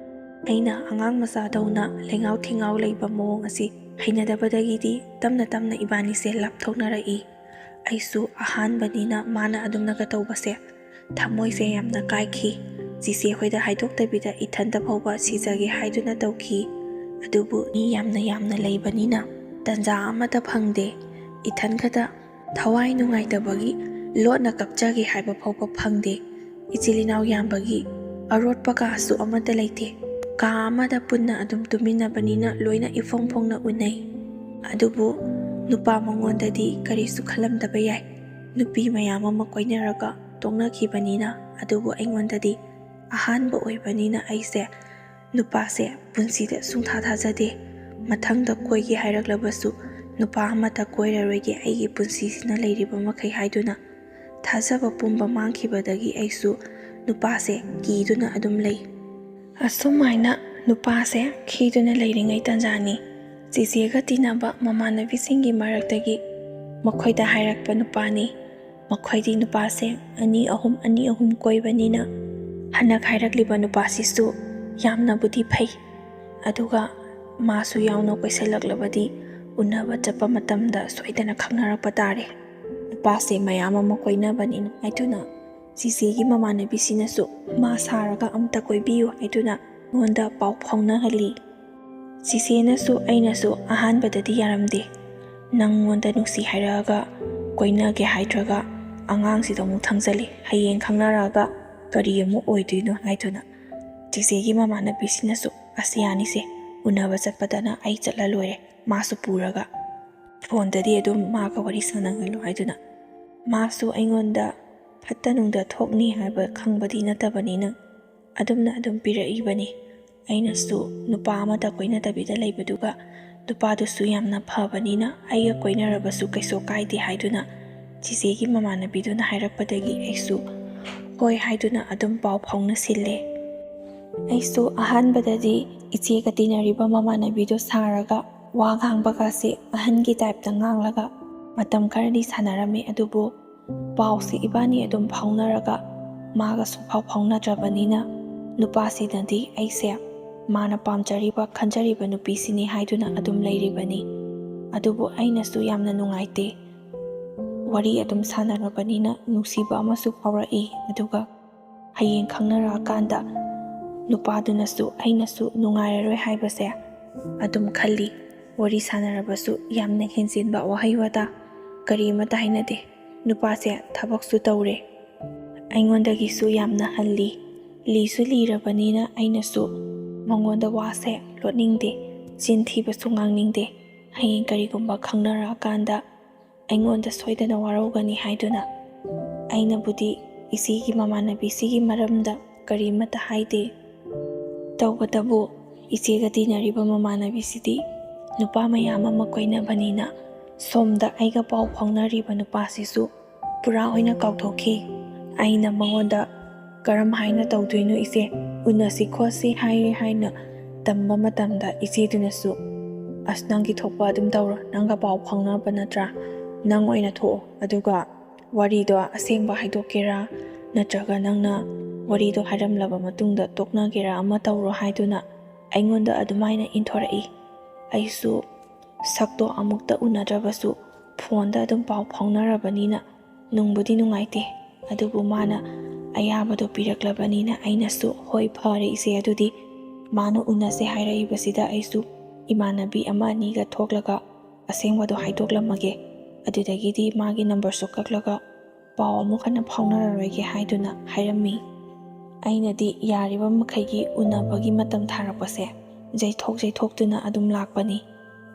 ꯑꯩꯅ ꯑꯉꯥꯡ ꯃꯆꯥꯗꯧꯅ ꯂꯩꯉꯥꯎ ꯊꯤꯉꯥꯎ ꯂꯩꯕ ꯃꯑꯣꯡ ꯑꯁꯤ ꯍꯩꯅꯗꯕꯗꯒꯤꯗꯤ ꯇꯞꯅ ꯏꯕꯥꯅꯤꯁꯦ ꯂꯥꯞꯊꯣꯛꯅꯔꯛꯏ. ꯑꯩꯁꯨ ꯑꯍꯥꯟꯕꯅꯤꯅ ꯃꯥꯅ ꯑꯗꯨꯝꯅꯒ ꯇꯧꯕꯁꯦ ꯊꯃꯣꯏꯁꯦ ꯌꯥꯝꯅ ꯀꯥꯏꯈꯤ. ꯆꯤꯆꯦ ꯑꯩꯈꯣꯏꯗ ꯍꯥꯏꯗꯣꯛꯇꯕꯤꯗ ꯏꯊꯟꯇ ꯐꯥꯎꯕ ꯁꯤꯖꯒꯦ ꯍꯥꯏꯗꯨꯅ ꯇꯧꯈꯤ. ꯑꯗꯨꯕꯨ ꯃꯤ ꯌꯥꯝꯅ ꯂꯩꯕꯅꯤꯅ ꯇꯟꯖꯥ ꯑꯃꯠꯇ ꯐꯪꯗꯦ. ꯏꯊꯟꯈꯇ ꯊꯋꯥꯏ ꯅꯨꯡꯉꯥꯏꯇꯕꯒꯤ ꯂꯣꯠꯅ ꯀꯞꯆꯒꯦ ꯍꯥꯏꯕ ꯐꯥꯎꯕ ꯐꯪꯗꯦ. ꯏꯆꯤꯜ ꯏꯅꯥꯎ ꯌꯥꯝꯕꯒꯤ ꯑꯔꯣꯠꯄ ꯀꯥꯁꯨ ꯑꯃꯠꯇ ꯂꯩꯇꯦ. ꯀꯥ ꯑꯃꯗ ꯄꯨꯟꯅ ꯑꯗꯨꯝ ꯇꯨꯃꯤꯟꯅꯕꯅꯤꯅ ꯂꯣꯏꯅ ꯏꯐꯣꯡ ꯐꯣꯡꯅ ꯎꯅꯩ. ꯑꯗꯨꯕꯨ ꯅꯨꯄꯥ ꯃꯉꯣꯟꯗꯗꯤ ꯀꯔꯤꯁꯨ ꯈꯜꯂꯝꯗꯕ ꯌꯥꯏ, ꯅꯨꯄꯤ ꯃꯌꯥꯝ ꯑꯃ ꯀꯣꯏꯅꯔꯒ ꯇꯣꯛꯅꯈꯤꯕꯅꯤꯅ. ꯑꯗꯨꯕꯨ ꯑꯩꯉꯣꯟꯗꯗꯤ ꯑꯍꯥꯟꯕ ꯑꯣꯏꯕꯅꯤನ ꯑꯩꯁꯦ ꯅꯨꯄꯥꯁꯦ ꯄꯨꯟꯁꯤꯗ ꯁꯨꯡꯊꯥ ꯊꯥꯖꯗꯦ. ꯃꯊꯪꯗ ꯀꯣꯏꯒꯦ ꯍꯥꯏꯔꯛꯂꯕꯁꯨ ꯅꯨꯄꯥ ꯑꯃꯠꯇ ꯀꯣꯏꯔꯔꯣꯏꯒꯦ ꯑꯩꯒꯤ ꯄꯨꯟꯁꯤꯁꯤꯅ ꯂꯩꯔꯤꯕ ꯃꯈꯩ ꯍꯥꯏꯗꯨꯅ ꯊꯥꯖꯕ ꯄꯨꯝꯕ ꯃꯥꯡꯈꯤꯕꯗꯒꯤ ꯑꯩꯁꯨ ꯅꯨꯄꯥꯁꯦ ꯀꯤꯗꯨꯅ ꯑꯗꯨꯝ ꯂꯩ. ꯑꯁꯨꯃꯥꯏꯅ ꯅꯨꯄꯥꯁꯦ ꯈꯤꯗꯨꯅ ꯂꯩꯔꯤꯉꯩ ꯇꯥꯟꯖꯥꯅꯤ ꯆꯤꯆꯦꯒ ꯇꯤꯟꯅꯕ ꯃꯃꯥꯟꯅꯕꯤꯁꯤꯡꯒꯤ ꯃꯔꯛꯇꯒꯤ ꯃꯈꯣꯏꯗ ꯍꯥꯏꯔꯛꯄ ꯅꯨꯄꯥꯅꯤ. ꯃꯈꯣꯏꯗꯤ ꯅꯨꯄꯥꯁꯦ ꯑꯅꯤ ꯑꯍꯨꯝ ꯀꯣꯏꯕꯅꯤꯅ ꯍꯟꯗꯛ ꯍꯥꯏꯔꯛꯂꯤꯕ ꯅꯨꯄꯥꯁꯤꯁꯨ ꯌꯥꯝꯅꯕꯨꯗꯤ ꯐꯩ. ꯑꯗꯨꯒ ꯃꯥꯁꯨ ꯌꯥꯎꯅ ꯀꯣꯏꯁꯜꯂꯛꯂꯕꯗꯤ ꯎꯅꯕ ꯆꯠꯄ ꯃꯇꯝꯗ ꯁꯣꯏꯗꯅ ꯈꯪꯅꯔꯛꯄ ꯇꯥꯔꯦ. ꯅꯨꯄꯥꯁꯦ ꯃꯌꯥꯝ ꯑꯃ ꯀꯣꯏꯅꯕꯅꯤꯅ ꯍꯥꯏꯗꯨꯅ ꯆꯤꯆꯦꯒꯤ ꯃꯃꯥꯟꯅꯕꯤꯁꯤꯅꯁꯨ ꯃꯥ ꯁꯥꯔꯒ ꯑꯝꯇ ꯀꯣꯏꯕꯤꯌꯨ ꯍꯥꯏꯗꯨꯅ ꯑꯩꯉꯣꯟꯗ ꯄꯥꯎ ꯐꯥꯎꯅꯍꯜꯂꯤ. ꯆꯤꯆꯦꯅꯁꯨ ꯑꯩꯅꯁꯨ ꯑꯍꯥꯟꯕꯗꯗꯤ ꯌꯥꯔꯝꯗꯦ. ꯅꯪꯉꯣꯟꯗ ꯅꯨꯡꯁꯤ ꯍꯥꯏꯔꯛꯑꯒ ꯀꯣꯏꯅꯒꯦ ꯍꯥꯏꯗ꯭ꯔꯒ ꯑꯉꯥꯡꯁꯤꯗ ꯑꯃꯨꯛ ꯊꯪꯖꯜꯂꯤ, ꯍꯌꯦꯡ ꯈꯪꯅꯔꯛꯑꯒ ꯀꯔꯤ ꯑꯃꯨꯛ ꯑꯣꯏꯗꯣꯏꯅꯣ ꯍꯥꯏꯗꯨꯅ ꯆꯤꯆꯦꯒꯤ ꯃꯃꯥꯟꯅꯕꯤꯁꯤꯅꯁꯨ ꯑꯁ ꯌꯥꯅꯤꯁꯦ, ꯎꯅꯕ ꯆꯠꯄꯗꯅ ꯑꯩ ꯆꯠꯂ ꯂꯣꯏꯔꯦ, ꯃꯥꯁꯨ ꯄꯨꯔꯒ ꯐꯣꯟꯗꯗꯤ ꯑꯗꯨꯝ ꯃꯥꯒ ꯋꯥꯔꯤ ꯁꯥꯟꯅꯍꯜꯂꯣ ꯍꯥꯏꯗꯨꯅ ꯃꯥꯁꯨ ꯑꯩꯉꯣꯟꯗ ꯐꯠꯇ ꯅꯨꯡꯗ ꯊꯣꯛꯅꯤ ꯍꯥꯏꯕ ꯈꯪꯕꯗꯤ ꯅꯠꯇꯕꯅꯤꯅ ꯑꯗꯨꯝꯅ ꯑꯗꯨꯝ ꯄꯤꯔꯛꯏꯕꯅꯤ꯫ ꯑꯩꯅꯁꯨ ꯅꯨꯄꯥ ꯑꯃꯗ ꯀꯣꯏꯅꯗꯕꯤꯗ ꯂꯩꯕꯗꯨꯒ ꯅꯨꯄꯥꯗꯨꯁꯨ ꯌꯥꯝꯅ ꯐꯕꯅꯤꯅ ꯑꯩꯒ ꯀꯣꯏꯅꯔꯕꯁꯨ ꯀꯩꯁꯨ ꯀꯥꯏꯗꯦ ꯍꯥꯏꯗꯨꯅ ꯆꯤꯆꯦꯒꯤ ꯃꯃꯥꯟꯅꯕꯤꯗꯨꯅ ꯍꯥꯏꯔꯛꯄꯗꯒꯤ ꯑꯩꯁꯨ ꯍꯣꯏ ꯍꯥꯏꯗꯨꯅ ꯑꯗꯨꯝ ꯄꯥꯎ ꯐꯥꯎꯅꯁꯤꯜꯂꯦ꯫ ꯑꯩꯁꯨ ꯑꯍꯥꯟꯕꯗꯗꯤ ꯏꯆꯦꯒ ꯇꯤꯟꯅꯔꯤꯕ ꯃꯃꯥꯟꯅꯕꯤꯗꯣ ꯁꯥꯔꯒ ꯋꯥ ꯉꯥꯡꯕꯒꯁꯦ ꯑꯍꯟꯒꯤ ꯇꯥꯏꯞꯇ ꯉꯥꯡꯂꯒ ꯃꯇꯝ ꯈꯔꯗꯤ ꯁꯥꯟꯅꯔꯝꯃꯤ꯫ ꯑꯗꯨꯕꯨ ꯄꯥꯎꯁꯦ ꯏꯕꯥꯅꯤ ꯑꯗꯨꯝ ꯐꯥꯎꯅꯔꯒ ꯃꯥꯒ ꯁꯨꯡꯐꯥꯎ ꯐꯥꯎꯅꯗ꯭ꯔꯕꯅꯤꯅ ꯅꯨꯄꯥꯁꯤꯅꯗꯤ ꯑꯩꯁꯦ ꯃꯥꯅ ꯄꯥꯝꯖꯔꯤꯕ ꯈꯟꯖꯔꯤꯕ ꯅꯨꯄꯤꯁꯤꯅꯤ ꯍꯥꯏꯗꯨꯅ ꯑꯗꯨꯝ ꯂꯩꯔꯤꯕꯅꯤ꯫ ꯑꯗꯨꯕꯨ ꯑꯩꯅꯁꯨ ꯌꯥꯝꯅ ꯅꯨꯡꯉꯥꯏꯇꯦ꯫ ꯋꯥꯔꯤ ꯑꯗꯨꯝ ꯁꯥꯟꯅꯔꯕꯅꯤꯅ ꯅꯨꯡꯁꯤꯕ ꯑꯃꯁꯨ ꯐꯥꯎꯔꯛꯏ꯫ ꯑꯗꯨꯒ ꯍꯌꯦꯡ ꯈꯪꯅꯔꯛꯑꯀꯥꯟꯗ ꯅꯨꯄꯥꯗꯨꯅꯁꯨ ꯑꯩꯅꯁꯨ ꯅꯨꯡꯉꯥꯏꯔꯔꯣꯏ ꯍꯥꯏꯕꯁꯦ ꯑꯗꯨꯝ ꯈꯜꯂꯤ꯫ ꯋꯥꯔꯤ ꯁꯥꯟꯅꯔꯕꯁꯨ ꯌꯥꯝꯅ ꯍꯦꯟꯖꯤꯟꯕ ꯋꯥꯍꯩ ꯋꯥꯇꯥ ꯀꯔꯤ ꯑꯃꯠꯇ ꯍꯥꯏꯅꯗꯦ꯫ ꯅꯨꯄꯥꯁꯦ ꯊꯕꯛꯁꯨ ꯇꯧꯔꯦ, ꯑꯩꯉꯣꯟꯗꯒꯤꯁꯨ ꯌꯥꯝꯅ ꯍꯜꯂꯤ, ꯂꯤꯁꯨ ꯂꯤꯔꯕꯅꯤꯅ ꯑꯩꯅꯁꯨ ꯃꯉꯣꯟꯗ ꯋꯥꯁꯦ ꯂꯣꯠꯅꯤꯡꯗꯦ, ꯆꯤꯟ ꯊꯤꯕꯁꯨ ꯉꯥꯡꯅꯤꯡꯗꯦ꯫ ꯍꯌꯦꯡ ꯀꯔꯤꯒꯨꯝꯕ ꯈꯪꯅꯔꯛꯑꯀꯥꯟꯗ ꯑꯩꯉꯣꯟꯗ ꯁꯣꯏꯗꯅ ꯋꯥꯔꯧꯒꯅꯤ ꯍꯥꯏꯗꯨꯅ ꯑꯩꯅꯕꯨꯗꯤ ꯏꯆꯦꯒꯤ ꯃꯃꯥꯟꯅꯕꯤꯁꯤꯒꯤ ꯃꯔꯝꯗ ꯀꯔꯤꯃꯠꯇ ꯍꯥꯏꯗꯦ꯫ ꯇꯧꯕꯇꯕꯨ ꯏꯆꯦꯒ ꯇꯤꯟꯅꯔꯤꯕ ꯃꯃꯥꯟꯅꯕꯤꯁꯤꯗꯤ ꯅꯨꯄꯥ ꯃꯌꯥꯝ ꯑꯃ ꯀꯣꯏꯅꯕꯅꯤꯅ ꯁꯣꯝꯗ ꯑꯩꯒ ꯄꯥꯎ ꯐꯥꯎꯅꯔꯤꯕ ꯅꯨꯄꯥꯁꯤꯁꯨ ꯄꯨꯔꯥ ꯑꯣꯏꯅ ꯀꯥꯎꯊꯣꯛꯈꯤ꯫ ꯑꯩꯅ ꯃꯉꯣꯟꯗ ꯀꯔꯝ ꯍꯥꯏꯅ ꯇꯧꯗꯣꯏꯅꯣ ꯏꯆꯦ, ꯎꯅꯁꯤ ꯈꯣꯠꯁꯤ ꯍꯥꯏꯅ ꯇꯝꯕ ꯃꯇꯝꯗ ꯏꯆꯦꯗꯨꯅꯁꯨ ꯑꯁ ꯅꯪꯒꯤ ꯊꯣꯛꯄ ꯑꯗꯨꯝ ꯇꯧꯔꯣ, ꯅꯪꯒ ꯄꯥꯎ ꯐꯥꯎꯅꯕ ꯅꯠꯇ꯭ꯔꯥ, ꯅꯪ ꯑꯣꯏꯅ ꯊꯣꯛꯑꯣ, ꯑꯗꯨꯒ ꯋꯥꯔꯤꯗꯣ ꯑꯁꯦꯡꯕ ꯍꯥꯏꯗꯣꯛꯀꯦꯔꯥ ꯅꯠꯇ꯭ꯔꯒ ꯅꯪꯅ ꯋꯥꯔꯤꯗꯣ ꯍꯥꯏꯔꯝꯂꯕ ꯃꯇꯨꯡꯗ ꯇꯣꯛꯅꯒꯦꯔꯥ ꯑꯃ ꯇꯧꯔꯣ ꯍꯥꯏꯗꯨꯅ ꯑꯩꯉꯣꯟꯗ ꯑꯗꯨꯃꯥꯏꯅ ꯏꯟꯊꯣꯔꯛꯏ꯫ ꯑꯩꯁꯨ ꯁꯛꯇꯣ ꯑꯃꯨꯛꯇ ꯎꯅꯗ꯭ꯔꯕꯁꯨ ꯐꯣꯟꯗ ꯑꯗꯨꯝ ꯄꯥꯎ ꯐꯥꯎꯅꯔꯕꯅꯤ나 ꯅꯨꯡꯕꯨꯗꯤ ꯅꯨꯡꯉꯥꯏꯇꯦ꯫ ꯑꯗꯨꯕꯨ ꯃꯥꯅ ꯑꯌꯥꯕꯗꯣ ꯄꯤꯔꯛꯂꯕꯅꯤꯅ ꯑꯩꯅꯁꯨ ꯍꯣꯏ ꯐꯔꯦ ꯏꯆꯦ, ꯑꯗꯨꯗꯤ ꯃꯥꯅ ꯎꯅꯁꯦ ꯍꯥꯏꯔꯛꯏꯕꯁꯤꯗ ꯑꯩꯁꯨ ꯏꯃꯥꯟꯅꯕꯤ ꯑꯃ ꯑꯅꯤꯒ ꯊꯣꯛꯂꯒ ꯑꯁꯦꯡꯕꯗꯣ ꯍꯥꯏꯗꯣꯛꯂꯝꯃꯒꯦ, ꯑꯗꯨꯗꯒꯤꯗꯤ ꯃꯥꯒꯤ ꯅꯝꯕꯔꯁꯨ ꯀꯛꯂꯒ ꯄꯥꯎ ꯑꯃꯨꯛ ꯍꯟꯅ ꯐꯥꯎꯅꯔꯔꯣꯏꯒꯦ ꯍꯥꯏꯗꯨꯅ ꯍꯥꯏꯔꯝꯃꯤ꯫ ꯑꯩꯅꯗꯤ ꯌꯥꯔꯤꯕ ꯃꯈꯩꯒꯤ ꯎꯅꯕꯒꯤ ꯃꯇꯝ ꯊꯥꯔꯛꯄꯁꯦ ꯌꯩꯊꯣꯛꯇꯨꯅ ꯑꯗꯨꯝ ꯂꯥꯛꯄꯅꯤ꯫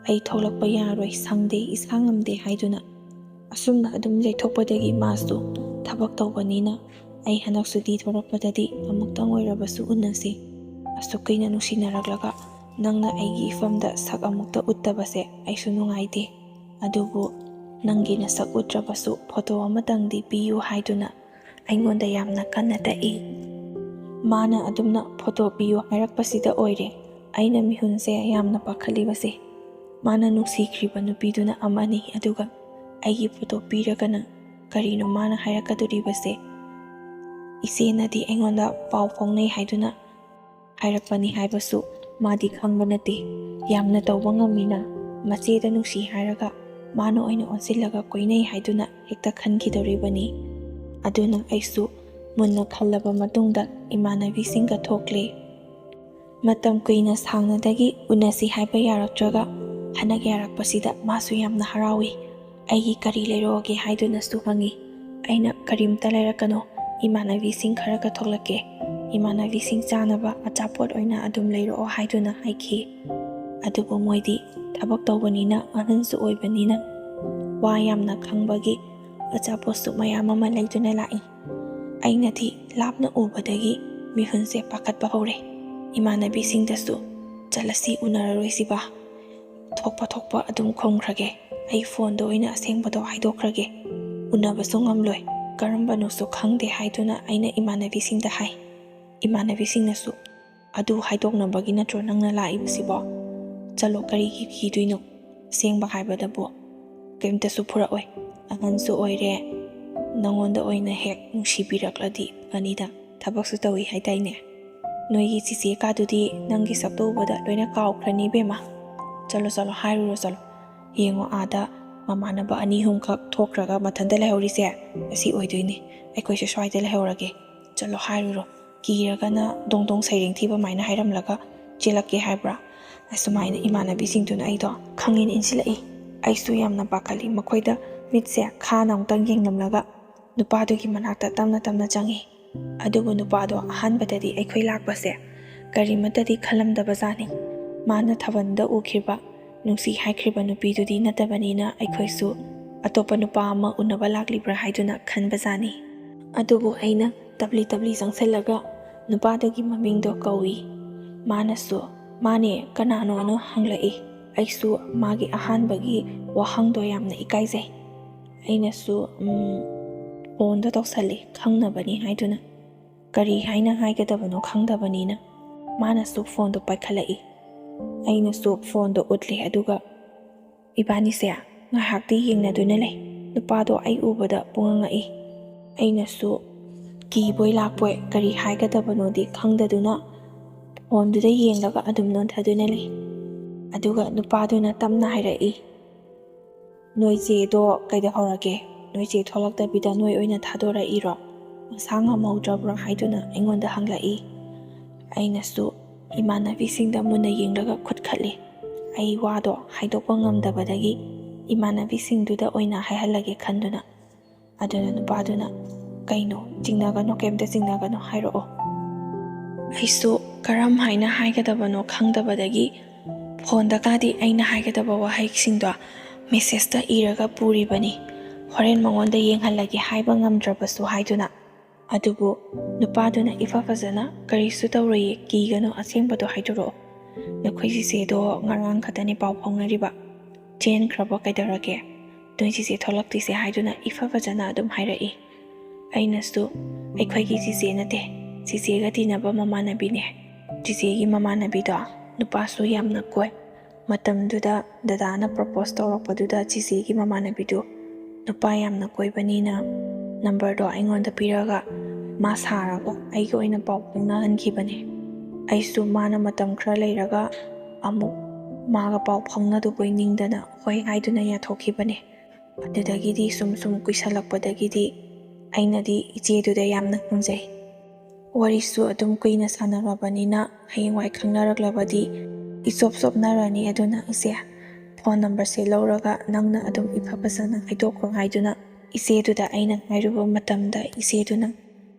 ꯑꯩ ꯊꯣꯛꯂꯛꯄ ꯌꯥꯔꯣꯏ, ꯁꯪꯗꯦ, ꯏꯁꯥ ꯉꯝꯗꯦ ꯍꯥꯏꯗꯨꯅ ꯑꯁꯨꯝꯅ ꯑꯗꯨꯝ ꯌꯩꯊꯣꯛꯄꯗꯒꯤ ꯃꯥꯁꯨ ꯊꯕꯛ ꯇꯧꯕꯅꯤꯅ ꯑꯩ ꯍꯟꯗꯛ ꯁꯨꯇꯤ ꯊꯣꯔꯛꯄꯗꯗꯤ ꯑꯃꯨꯛꯇꯪ ꯑꯣꯏꯔꯕꯁꯨ ꯎꯅꯁꯤ, ꯑꯁꯨꯛ ꯀꯨꯏꯅ ꯅꯨꯡꯁꯤꯅꯔꯛꯂꯒ ꯅꯪꯅ ꯑꯩꯒꯤ ꯏꯐꯝꯗ ꯁꯛ ꯑꯃꯨꯛꯇ ꯎꯠꯇꯕꯁꯦ ꯑꯩꯁꯨ ꯅꯨꯡꯉꯥꯏꯇꯦ꯫ ꯑꯗꯨꯕꯨ ꯅꯪꯒꯤ ꯅꯁꯛ ꯎꯠꯇ꯭ꯔꯕꯁꯨ ꯐꯣꯇꯣ ꯑꯃꯇꯪꯗꯤ ꯄꯤꯌꯨ ꯍꯥꯏꯗꯨꯅ ꯑꯩꯉꯣꯟꯗ ꯌꯥꯝꯅ ꯀꯟꯅ ꯇꯛꯏ꯫ ꯃꯥꯅ ꯑꯗꯨꯝꯅ ꯐꯣꯇꯣ ꯄꯤꯌꯨ ꯍꯥꯏꯔꯛꯄꯁꯤꯗ ꯑꯣꯏꯔꯦ ꯑꯩꯅ ꯃꯤꯍꯨꯟꯁꯦ ꯌꯥꯝꯅ ꯄꯥꯈꯠꯂꯤꯕꯁꯦ꯫ ꯃꯥꯅ ꯅꯨꯡꯁꯤꯈ꯭ꯔꯤꯕ ꯅꯨꯄꯤꯗꯨꯅ ꯑꯃꯅꯤ, ꯑꯗꯨꯒ ꯑꯩꯒꯤ ꯐꯣꯇꯣ ꯄꯤꯔꯒꯅ ꯀꯔꯤꯅꯣ ꯃꯥꯅ ꯍꯥꯏꯔꯛꯀꯗꯣꯔꯤꯕꯁꯦ? ꯏꯆꯦꯅꯗꯤ ꯑꯩꯉꯣꯟꯗ ꯄꯥꯎ ꯐꯥꯎꯅꯩ ꯍꯥꯏꯗꯨꯅ ꯍꯥꯏꯔꯛꯄꯅꯤ ꯍꯥꯏꯕꯁꯨ ꯃꯥꯗꯤ ꯈꯪꯕ ꯅꯠꯇꯦ꯫ ꯌꯥꯝꯅ ꯇꯧꯕ ꯉꯝꯃꯤꯅ ꯃꯆꯦꯗ ꯅꯨꯡꯁꯤ ꯍꯥꯏꯔꯒ ꯃꯥꯅ ꯑꯣꯏꯅ ꯑꯣꯟꯁꯤꯜꯂꯒ ꯀꯣꯏꯅꯩ ꯍꯥꯏꯗꯨꯅ ꯍꯦꯛꯇ ꯈꯟꯈꯤꯗꯧꯔꯤꯕꯅꯤ꯫ ꯑꯗꯨꯅ ꯑꯩꯁꯨ ꯃꯨꯟꯅ ꯈꯜꯂꯕ ꯃꯇꯨꯡꯗ ꯏꯃꯥꯟꯅꯕꯤꯁꯤꯡꯒ ꯊꯣꯛꯂꯦ꯫ ꯃꯇꯝ ꯀꯨꯏꯅ ꯁꯥꯡꯅꯗꯒꯤ ꯎꯅꯁꯤ ꯍꯥꯏꯕ ꯌꯥꯔꯛꯇ꯭ꯔꯒ ꯍꯟꯗꯛ ꯌꯥꯔꯛꯄꯁꯤꯗ ꯃꯥꯁꯨ ꯌꯥꯝꯅ ꯍꯔꯥꯎꯏ꯫ ꯑꯩꯒꯤ ꯀꯔꯤ ꯂꯩꯔꯛꯑꯣꯒꯦ ꯍꯥꯏꯗꯨꯅꯁꯨ ꯍꯪꯉꯤ꯫ ꯑꯩꯅ ꯀꯔꯤꯝꯇ ꯂꯩꯔꯛꯀꯅꯣ, ꯏꯃꯥꯟꯅꯕꯤꯁꯤꯡ ꯈꯔꯒ ꯊꯣꯛꯂꯛꯀꯦ, ꯏꯃꯥꯟꯅꯕꯤꯁꯤꯡ ꯆꯥꯅꯕ ꯑꯆꯥꯄꯣꯠ ꯑꯣꯏꯅ ꯑꯗꯨꯝ ꯂꯩꯔꯛꯑꯣ ꯍꯥꯏꯗꯨꯅ ꯍꯥꯏꯈꯤ꯫ ꯑꯗꯨꯕꯨ ꯃꯣꯏꯗꯤ ꯊꯕꯛ ꯇꯧꯕꯅꯤꯅ ꯑꯍꯟꯁꯨ ꯑꯣꯏꯕꯅꯤꯅ ꯋꯥ ꯌꯥꯝꯅ ꯈꯪꯕꯒꯤ ꯑꯆꯥꯄꯣꯠꯁꯨ ꯃꯌꯥꯝ ꯑꯃ ꯂꯩꯗꯨꯅ ꯂꯥꯛꯏ꯫ ꯑꯩꯅꯗꯤ ꯂꯥꯞꯅ ꯎꯕꯗꯒꯤ ꯃꯤꯍꯨꯟꯁꯦ ꯄꯥꯈꯠꯄ ꯍꯧꯔꯦ꯫ ꯏꯃꯥꯟꯅꯕꯤꯁꯤꯡꯗꯁꯨ ꯆꯠꯂꯁꯤ, ꯎꯅꯔꯔꯣꯏꯁꯤꯕ, ꯊꯣꯛꯄ ꯑꯗꯨꯝ ꯈꯨꯝꯈ꯭ꯔꯒꯦ, ꯑꯩ ꯐꯣꯟꯗ ꯑꯣꯏꯅ ꯑꯁꯦꯡꯕꯗꯣ ꯍꯥꯏꯗꯣꯛꯈ꯭ꯔꯒꯦ, ꯎꯅꯕꯁꯨ ꯉꯝꯂꯣꯏ, ꯀꯔꯝꯕꯅꯣꯁꯨ ꯈꯪꯗꯦ ꯍꯥꯏꯗꯨꯅ ꯑꯩꯅ ꯏꯃꯥꯟꯅꯕꯤꯁꯤꯡꯗ ꯍꯥꯏ꯫ ꯏꯃꯥꯟꯅꯕꯤꯁꯤꯡꯅꯁꯨ ꯑꯗꯨ ꯍꯥꯏꯗꯣꯛꯅꯕꯒꯤ ꯅꯠꯇ꯭ꯔꯣ ꯅꯪꯅ ꯂꯥꯛꯏꯕꯁꯤꯕꯣ? ꯆꯠꯂꯣ, ꯀꯔꯤꯒꯤ ꯀꯤꯗꯣꯏꯅꯣ? ꯑꯁꯦꯡꯕ ꯍꯥꯏꯕꯗꯕꯨ ꯀꯔꯤꯝꯇꯁꯨ ꯐꯨꯔꯛꯑꯣꯏ, ꯑꯍꯟꯁꯨ ꯑꯣꯏꯔꯦ, ꯅꯪꯉꯣꯟꯗ ꯑꯣꯏꯅ ꯍꯦꯛ ꯅꯨꯡꯁꯤꯕꯤꯔꯛꯂꯗꯤ ꯐꯅꯤꯗ, ꯊꯕꯛꯁꯨ ꯇꯧꯏ ꯍꯥꯏꯗꯥꯏꯅꯦ, ꯅꯣꯏꯒꯤ ꯆꯤꯆꯦ ꯀꯥꯗꯨꯗꯤ ꯅꯪꯒꯤ ꯁꯛꯇꯣ ꯎꯕꯗ ꯂꯣꯏꯅ ꯀꯥꯎꯈ꯭ꯔꯅꯤ ꯏꯕꯦꯝꯃ꯫ ꯆꯠꯂꯣ ꯍꯥꯏꯔꯨꯔꯣ, ꯆꯠꯂꯣ, ꯌꯦꯡꯉꯣ ꯑꯥꯗ ꯃꯃꯥꯟꯅꯕ 2-3ꯈꯛ ꯊꯣꯛꯈ꯭ꯔꯒ ꯃꯊꯟꯇ ꯂꯩꯍꯧꯔꯤꯁꯦ ꯑꯁꯤ ꯑꯣꯏꯗꯣꯏꯅꯤ, ꯑꯩꯈꯣꯏꯁꯨ ꯁ꯭ꯋꯥꯏꯗ ꯂꯩꯍꯧꯔꯒꯦ, ꯆꯠꯂꯣ ꯍꯥꯏꯔꯨꯔꯣ, ꯀꯤꯔꯒꯅ ꯗꯣꯡ ꯁꯩꯔꯦꯡ ꯊꯤꯕꯃꯥꯏꯅ ꯍꯥꯏꯔꯝꯂꯒ ꯆꯦꯜꯂꯛꯀꯦ ꯍꯥꯏꯕ꯭ꯔꯥ? ꯑꯁꯨꯃꯥꯏꯅ ꯏꯃꯥꯟꯅꯕꯤꯁꯤꯡꯗꯨꯅ ꯑꯩꯗꯣ ꯈꯪꯉꯦꯅ ꯏꯟꯁꯤꯜꯂꯛꯏ꯫ ꯑꯩꯁꯨ ꯌꯥꯝꯅ ꯄꯥꯈꯠꯂꯤ꯫ ꯃꯈꯣꯏꯗ ꯃꯤꯠꯁꯦ ꯈꯥꯅ ꯑꯃꯨꯛꯇꯪ ꯌꯦꯡꯂꯝꯂꯒ ꯅꯨꯄꯥꯗꯨꯒꯤ ꯃꯅꯥꯛꯇ ꯇꯞꯅ ꯆꯪꯉꯤ꯫ ꯑꯗꯨꯕꯨ ꯅꯨꯄꯥꯗꯣ ꯑꯍꯥꯟꯕꯗꯗꯤ ꯑꯩꯈꯣꯏ ꯂꯥꯛꯄꯁꯦ ꯀꯔꯤꯃꯠꯇꯗꯤ ꯈꯜꯂꯝꯗꯕꯖꯥꯠꯅꯤ꯫ ꯃꯥꯅ ꯊꯥꯕꯜꯗ ꯎꯈꯤꯕ, ꯅꯨꯡꯁꯤ ꯍꯥꯏꯈ꯭ꯔꯤꯕ ꯅꯨꯄꯤꯗꯨꯗꯤ ꯅꯠꯇꯕꯅꯤꯅ ꯑꯩꯈꯣꯏꯁꯨ ꯑꯇꯣꯞꯄ ꯅꯨꯄꯥ ꯑꯃ ꯎꯅꯕ ꯂꯥꯛꯂꯤꯕ꯭ꯔꯥ ꯍꯥꯏꯗꯨꯅ ꯈꯟꯕꯖꯥꯠꯅꯤ꯫ ꯑꯗꯨꯕꯨ ꯑꯩꯅ ꯇꯞꯂꯤ ꯆꯪꯁꯤꯜꯂꯒ ꯅꯨꯄꯥꯗꯨꯒꯤ ꯃꯃꯤꯡꯗꯣ ꯀꯧꯏ꯫ ꯃꯥꯅꯁꯨ ꯃꯥꯅꯦ ꯀꯅꯥꯅꯣꯅ ꯍꯪꯂꯛꯏ꯫ ꯑꯩꯁꯨ ꯃꯥꯒꯤ ꯑꯍꯥꯟꯕꯒꯤ ꯋꯥꯍꯪꯗꯣ ꯌꯥꯝꯅ ꯏꯀꯥꯏꯖꯩ꯫ ꯑꯩꯅꯁꯨ ꯐꯣꯟꯗꯣ ꯇꯧꯁꯜꯂꯤ ꯈꯪꯅꯕꯅꯤ ꯍꯥꯏꯗꯨꯅ꯫ ꯀꯔꯤ ꯍꯥꯏꯅ ꯍꯥꯏꯒꯗꯕꯅꯣ ꯈꯪꯗꯕꯅꯤꯅ ꯃꯥꯅꯁꯨ ꯐꯣꯟꯗꯣ ꯄꯥꯏꯈꯠꯂꯛꯏ꯫ ꯑꯩꯅꯁꯨ ꯐꯣꯟꯗꯣ ꯎꯠꯂꯤ ꯑꯗꯨꯒ ꯏꯕꯥꯅꯤꯁꯦ ꯉꯥꯏꯍꯥꯛꯇꯤ ꯌꯦꯡꯅꯗꯨꯅ ꯂꯩ꯫ ꯅꯨꯄꯥꯗꯣ ꯑꯩ ꯎꯕꯗ ꯄꯨꯡꯉꯛꯏ꯫ ꯑꯩꯅꯁꯨ ꯀꯤꯕꯣꯏ ꯂꯥꯛꯄꯣꯏ ꯀꯔꯤ ꯍꯥꯏꯒꯗꯕꯅꯣꯗꯤ ꯈꯪꯗꯗꯨꯅ ꯐꯣꯟꯗꯨꯗ ꯌꯦꯡꯂꯒ ꯑꯗꯨꯝ ꯅꯣꯟꯊꯗꯨꯅ ꯂꯩ꯫ ꯑꯗꯨꯒ ꯅꯨꯄꯥꯗꯨꯅ ꯇꯞꯅ ꯍꯥꯏꯔꯛꯏ, ꯅꯣꯏ ꯆꯦꯗꯣ ꯀꯩꯗꯧꯍꯧꯔꯒꯦ? ꯅꯣꯏ ꯆꯦ ꯊꯣꯛꯂꯛꯇꯕꯤꯗ ꯅꯣꯏ ꯑꯣꯏꯅ ꯊꯥꯗꯣꯔꯛꯏꯔꯣ? ꯃꯁꯥ ꯉꯝꯍꯧꯗ꯭ꯔꯕ꯭ꯔꯣ ꯍꯥꯏꯗꯨꯅ ꯑꯩꯉꯣꯟꯗ ꯍꯪꯂꯛꯏ꯫ ꯑꯩꯅꯁꯨ ꯏꯃꯥꯟꯅꯕꯤꯁꯤꯡꯗ ꯃꯨꯟꯅ ꯌꯦꯡꯂꯒ ꯈꯨꯠꯈꯠꯂꯤ꯫ ꯑꯩ ꯋꯥꯗꯣ ꯍꯥꯏꯗꯣꯛꯄ ꯉꯝꯗꯕꯗꯒꯤ ꯏꯃꯥꯟꯅꯕꯤꯁꯤꯡꯗꯨꯗ ꯑꯣꯏꯅ ꯍꯥꯏꯍꯜꯂꯒꯦ ꯈꯟꯗꯨꯅ꯫ ꯑꯗꯨꯅ ꯅꯨꯄꯥꯗꯨꯅ ꯀꯩꯅꯣ ꯆꯤꯡꯅꯒꯅꯣ ꯀꯩꯝꯇ ꯆꯤꯡꯅꯒꯅꯣ ꯍꯥꯏꯔꯛꯑꯣ꯫ ꯑꯩꯁꯨ ꯀꯔꯝ ꯍꯥꯏꯅ ꯍꯥꯏꯒꯗꯕꯅꯣ ꯈꯪꯗꯕꯗꯒꯤ ꯐꯣꯟꯗꯀꯥꯗꯤ ꯑꯩꯅ ꯍꯥꯏꯒꯗꯕ ꯋꯥꯍꯩꯁꯤꯡꯗꯣ ꯃꯦꯁꯦꯖꯇ ꯏꯔꯒ ꯄꯨꯔꯤꯕꯅꯤ, ꯍꯣꯔꯦꯟ ꯃꯉꯣꯟꯗ ꯌꯦꯡꯍꯜꯂꯒꯦ ꯍꯥꯏꯕ ꯉꯝꯗ꯭ꯔꯕꯁꯨ ꯍꯥꯏꯗꯨꯅ꯫ ꯑꯗꯨꯕꯨ ꯅꯨꯄꯥꯗꯨꯅ ꯏꯐ ꯐꯖꯅ ꯀꯔꯤꯁꯨ ꯇꯧꯔꯣꯏꯌꯦ, ꯀꯤꯒꯅꯣ, ꯑꯁꯦꯡꯕꯗꯣ ꯍꯥꯏꯗꯣꯔꯛꯑꯣ꯫ ꯅꯈꯣꯏ ꯆꯤꯆꯦꯗꯣ ꯉꯔꯥꯡ ꯈꯛꯇꯅꯤ ꯄꯥꯎ ꯐꯥꯎꯅꯔꯤꯕ, ꯆꯦꯟꯈ꯭ꯔꯕ ꯀꯩꯗꯧꯔꯒꯦ? ꯅꯣꯏ ꯆꯤꯆꯦ ꯊꯣꯛꯂꯛꯇ꯭ꯔꯤꯁꯦ ꯍꯥꯏꯗꯨꯅ ꯏꯐ ꯐꯖꯅ ꯑꯗꯨꯝ ꯍꯥꯏꯔꯛꯏ꯫ ꯑꯩꯅꯁꯨ ꯑꯩꯈꯣꯏꯒꯤ ꯆꯤꯆꯦ ꯅꯠꯇꯦ, ꯆꯤꯆꯦꯒ ꯇꯤꯟꯅꯕ ꯃꯃꯥꯟꯅꯕꯤꯅꯦ꯫ ꯆꯤꯆꯦꯒꯤ ꯃꯃꯥꯟꯅꯕꯤꯗꯣ ꯅꯨꯄꯥꯁꯨ ꯌꯥꯝꯅ ꯀꯣꯏ꯫ ꯃꯇꯝꯗꯨꯗ ꯗꯗꯥꯅ ꯄ꯭ꯔꯄꯣꯁ ꯇꯧꯔꯛꯄꯗꯨꯗ ꯆꯤꯆꯦꯒꯤ ꯃꯃꯥꯟꯅꯕꯤꯗꯨ ꯅꯨꯄꯥ ꯌꯥꯝꯅ ꯀꯣꯏꯕꯅꯤꯅ ꯅꯝꯕꯔꯗꯣ ꯑꯩꯉꯣꯟꯗ ꯄꯤꯔꯒ ꯃꯥ ꯁꯥꯔꯒ ꯑꯩꯒ ꯑꯣꯏꯅ ꯄꯥꯎ ꯐꯥꯎꯅꯍꯟꯈꯤꯕꯅꯦ꯫ ꯑꯩꯁꯨ ꯃꯥꯅ ꯃꯇꯝ ꯈꯔ ꯂꯩꯔꯒ ꯑꯃꯨꯛ ꯃꯥꯒ ꯄꯥꯎ ꯐꯥꯎꯅꯗꯨꯕꯣꯏ ꯅꯤꯡꯗꯅ ꯍꯣꯏ ꯍꯥꯏꯗꯨꯅ ꯌꯥꯊꯣꯛꯈꯤꯕꯅꯦ꯫ ꯑꯗꯨꯗꯒꯤꯗꯤ ꯁꯨꯝ ꯀꯨꯏꯁꯜꯂꯛꯄꯗꯒꯤꯗꯤ ꯑꯩꯅꯗꯤ ꯏꯆꯦꯗꯨꯗ ꯌꯥꯝꯅ ꯉꯝꯖꯩ꯫ ꯋꯥꯔꯤꯁꯨ ꯑꯗꯨꯝ ꯀꯨꯏꯅ ꯁꯥꯟꯅꯔꯕꯅꯤꯅ ꯍꯌꯦꯡꯋꯥꯏ ꯈꯪꯅꯔꯛꯂꯕꯗꯤ ꯏꯆꯣꯞ ꯆꯣꯞꯅꯔꯅꯤ꯫ ꯑꯗꯨꯅ ꯏꯆꯦ ꯐꯣꯟ ꯅꯝꯕꯔꯁꯦ ꯂꯧꯔꯒ ꯅꯪꯅ ꯑꯗꯨꯝ ꯏꯐ ꯐꯖꯅ ꯍꯥꯏꯗꯣꯛꯈ꯭ꯔꯣ ꯍꯥꯏꯗꯨꯅ ꯏꯆꯦꯗꯨꯗ ꯑꯩꯅ ꯍꯥꯏꯔꯨꯕ ꯃꯇꯝꯗ ꯏꯆꯦꯗꯨꯅ